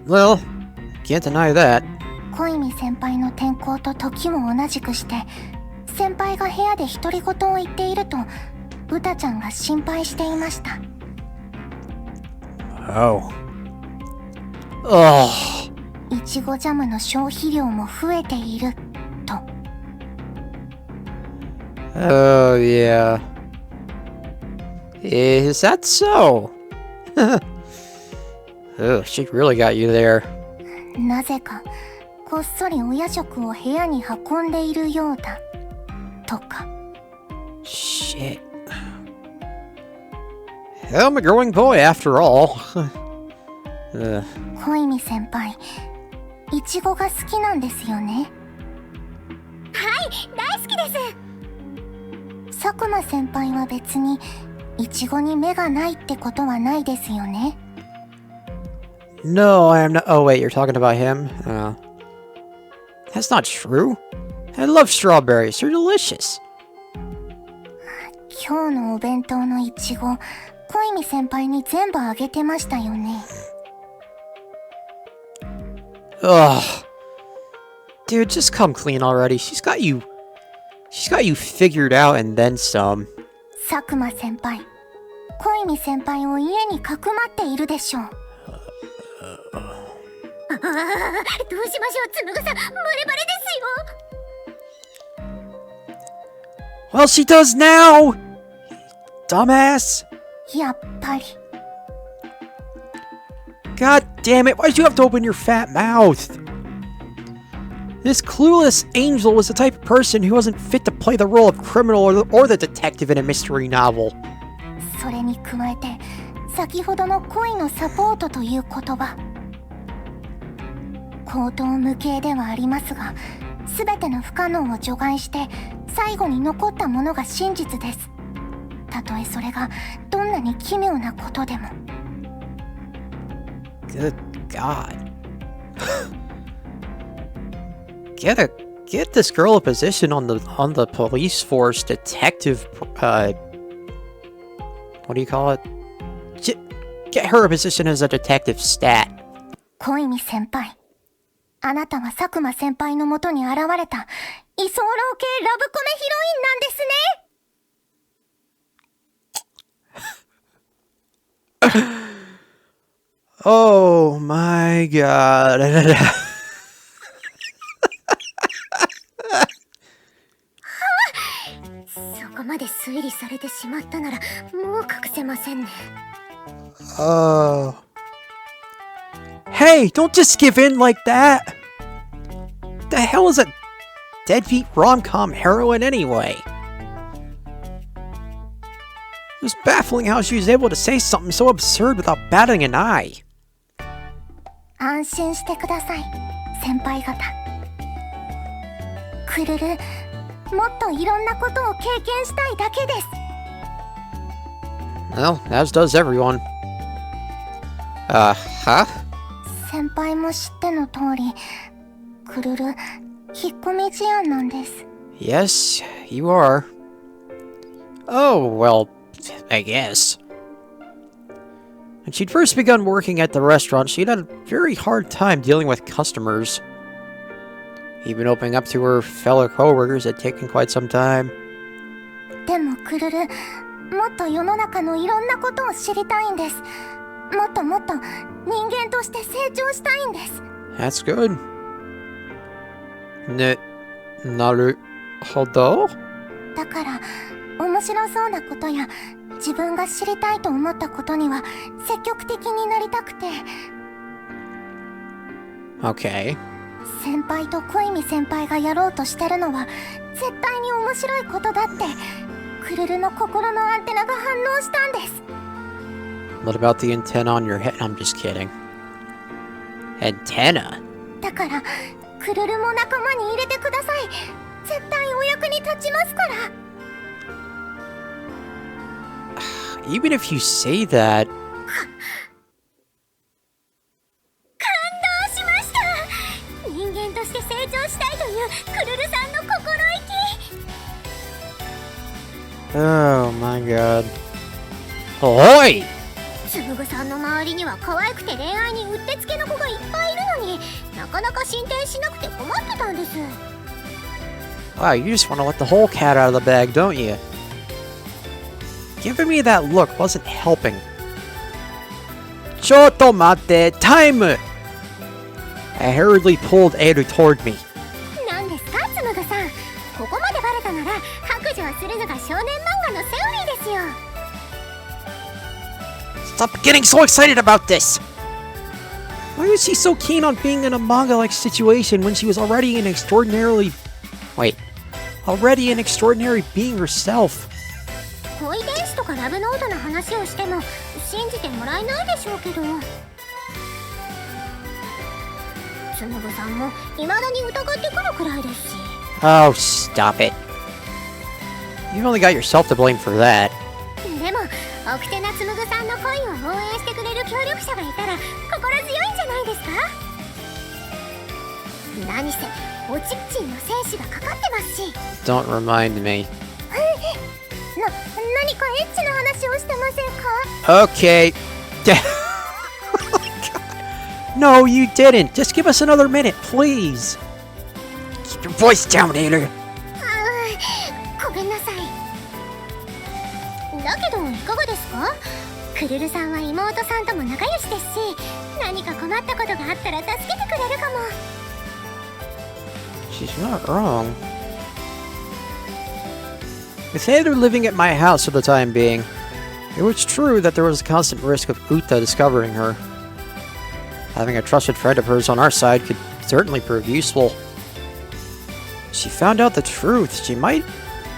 Well, can't deny that. 恋見先輩の転校と時も同じくして先輩が部屋で独り言を言っているとうたちゃんが心配していました。 Oh. Oh. いちごジャムの消費量も増えていると。 Oh, yeah. Is that so? Oh, she really got you there. なぜかこっそりお夜食を部屋に運んでいるようだとか。 Shit. I'm a growing boy after all. 恋見先輩、いちごが好きなんですよね。はい、大好きです。佐久間先輩は別にいちごに目がないってことはないですよね。 No, I am not. Oh, wait, you're talking about him? That's not true. I love strawberries. They're delicious. 今日のお弁当のいちご、恋見先輩に全部あげてましたよね。 Ugh. Dude, just come clean already. She's got you figured out and then some. 佐久間先輩、恋見先輩を家にかくまっているでしょう。どうしましょう、つむぐさん、バレバレですよ。 Well, she does now! Dumbass! やっぱり。 God damn it, why'd you have to open your fat mouth? This clueless angel was the type of person who wasn't fit to play the role of criminal or the detective in a mystery novel. それに加えて、先ほどの恋のサポートという言葉。口頭無形ではありますが、すべての不可能を除外して、最後に残ったものが真実です。たとえそれがどんなに奇妙なことでも。 Good God. Get this girl a position on the police force detective, what do you call it? get her a position as a detective stat. 恋見先輩。あなたは佐久間先輩のもとに現れた居候系ラブコメヒロインなんですね。Oh my god. そこまで推理されてしまったならもう隠せませんね。Hey, don't just give in like that! The hell is a deadbeat rom-com heroine anyway? It was baffling how she was able to say something so absurd without batting an eye. 安心してください、先輩方。クルル、もっといろんなことを経験したいだけです。Well, as does everyone. Huh? 先輩も知っての通り、クルル、引っ込み思案なんです。Yes, you are. Oh, well, I guess. When she'd first begun working at the restaurant, she'd had a very hard time dealing with customers. Even opening up to her fellow coworkers had taken quite some time. でもクルル、もっと世の中のいろんなことを知りたいんです。もっともっと人間として成長したいんです。That's good. なるほど。だから面白そうなことや自分が知りたいと思ったことには積極的になりたくて。Okay. 先輩と恋見先輩がやろうとしてるのは絶対に面白いことだってクルルの心のアンテナが反応したんです。What about the antenna on your head? I'm just kidding. Antenna? だからクルルも仲間に入れてください。絶対お役に立ちますから。Even if you say that... 感動しました。人間として成長したいというクルルさんの心意気。 Oh my god.おい！つむぐさんの周りには可愛くて恋愛にうってつけの子がいっぱいいるのになかなか進展しなくて困ってたんです。 Wow, you just want to let the whole cat out of the bag, don't you? Giving me that look wasn't helping. ちょっと待って、time! I hurriedly pulled Eru toward me. 何ですか、つむぐさん。ここまでバレたなら白状するのが少年漫画のセオリーですよ。 Stop getting so excited about this! Why was she so keen on being in a manga-like situation when she was already an extraordinary being herself? 恋電子とかラブノートの話をしても信じてもらえないでしょうけど。つむぐさんも未だに疑ってくるくらいですし。 Oh, stop it. You've only got yourself to blame for that. でも奥手なつむぐさんの恋を応援してくれる協力者がいたら心強いんじゃないですか。何せおちっちんの精子がかかってますし。 Don't remind me. 何かエッチな話をしてませんか？ Okay. No, you didn't. Just give us another minute, please. Keep your voice down, Ader. ごめんなさい。だけどいかがですか？クルルさんは妹さんとも仲良しですし、何か困ったことがあったら助けてくれるかも。 She's not wrong. With Ader living at my house for the time being, it was true that there was a constant risk of Uta discovering her. Having a trusted friend of hers on our side could certainly prove useful. If she found out the truth, she might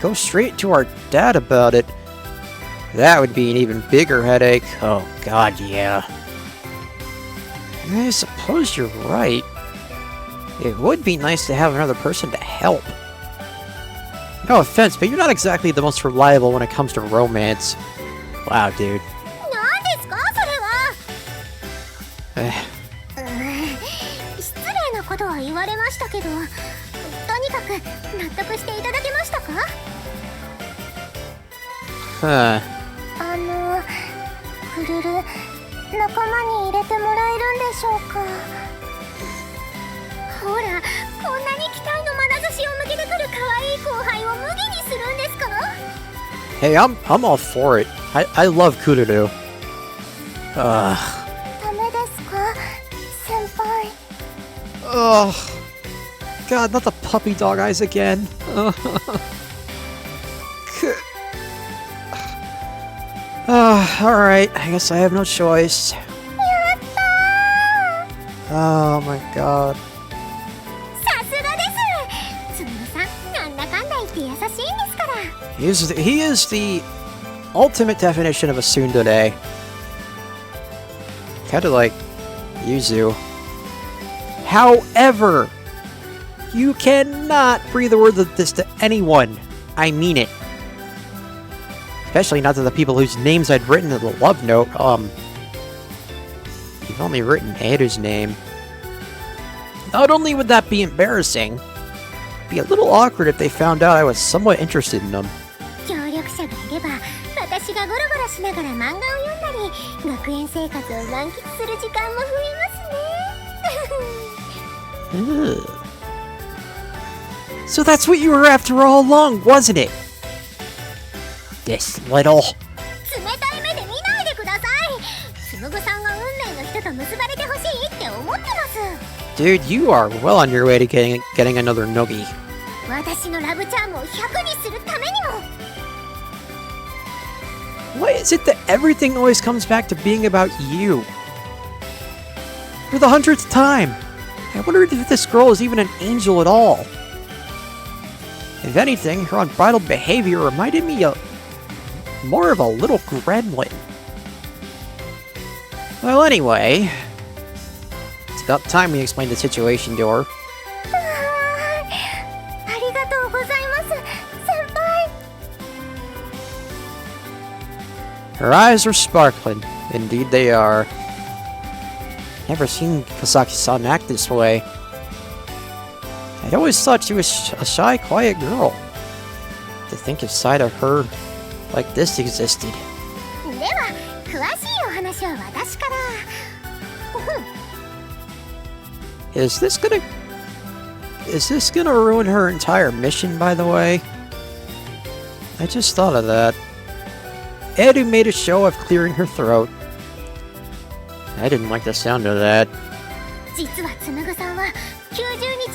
go straight to our dad about it. That would be an even bigger headache. Oh god, yeah. I suppose you're right. It would be nice to have another person to help. No offense, but you're not exactly the most reliable when it comes to romance. Wow, dude. 何ですかそれは。失礼なことは言われましたけど、とにかく納得していただけましたか？ Huh. クルル、仲間に入れてもらえるんでしょうか。ほら、こんなに期待の眼差しを向けてくる可愛い後輩を無限にするんですか。 Hey, I'm all for it. I love Kururu. ダメですか、先輩。 Ugh. God, not the puppy dog eyes again. Alright, I guess I have no choice. Oh my god. さすがです。つむぐさん、なんだかんだ言って優しいんですから。 He is the ultimate definition of a tsundere. Kinda like Yuzu. However, you cannot breathe a word of this to anyone. I mean it. Especially not to the people whose names I'd written in the love note. You've only written Eru's name. Not only would that be embarrassing, it'd be a little awkward if they found out I was somewhat interested in them. 協力者がいれば、私がゴロゴロしながら漫画を読んだり、学園生活を満喫する時間も増えますね。 Ugh. So that's what you were after all along, wasn't it? This little... 冷たい目で見ないでください。つむぐさんが運命の人と結ばれてほしいって思ってます。 Dude, you are well on your way to getting another noogie. 私のラブチャームを100にするためにも。 Why is it that everything always comes back to being about you? For the 100th time! I wondered if this girl is even an angel at all. If anything, her unbridled behavior reminded me of more of a little gremlin. Well, anyway, it's about time we explained the situation to her. ありがとうございます、先輩。 Her eyes are sparkling. Indeed they are. Never seen Kosaki-san act this way. I'd always thought she was a shy, quiet girl. To think a side of her like this existed. では、詳しいお話は私から。 Is this gonna ruin her entire mission, by the way? I just thought of that. Edu made a show of clearing her throat. I didn't like the sound of that. 実はつむぐさんは90日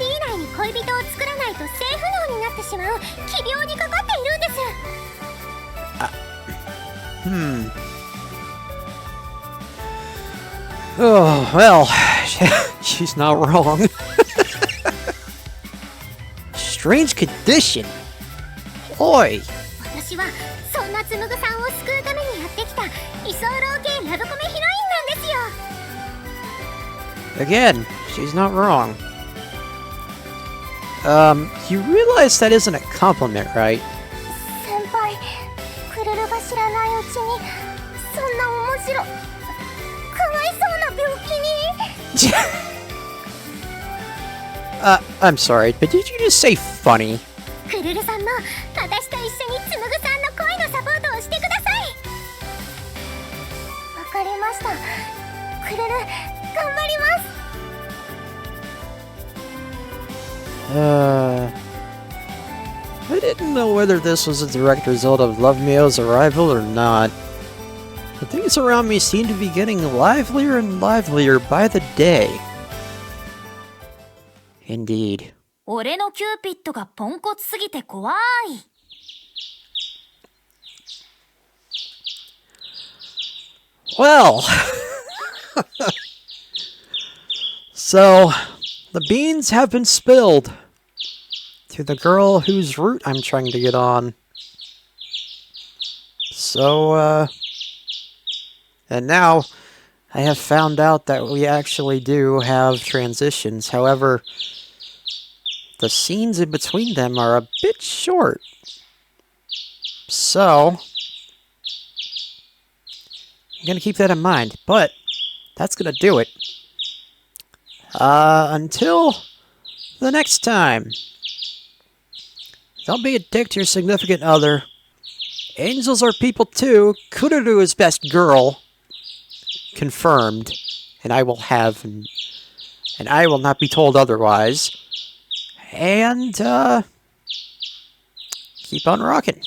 以内に恋人を作らないと性不能になってしまう奇病にかかっているんです。 Oh, well, she's not wrong. Strange condition. Oi. 私はそんなつむぐさんを救うためにやってきた居候系ラブコメヒロインなんですよ。 Again, she's not wrong. You realize that isn't a compliment, right? 先輩、クルルが知らないうちにそんな面白かわいそうな病気に。 I'm sorry, but did you just say funny? クルルさんも私と一緒につむぐさんの恋のサポートをしてください。わかりました。クルル、頑張ります。 I didn't know whether this was a direct result of Love Mio's arrival or not. The things around me seem to be getting livelier and livelier by the day. Indeed. 俺のキューピッドがポンコツすぎて怖い。 Well, so the beans have been spilled to the girl whose route I'm trying to get on. So, and now I have found out that we actually do have transitions. However, the scenes in between them are a bit short. So, I'm gonna keep that in mind, but that's gonna do it. Until the next time. Don't be a dick to your significant other. Angels are people too. Kururu is best girl. confirmed, and I will have, and I will not be told otherwise. And keep on rocking.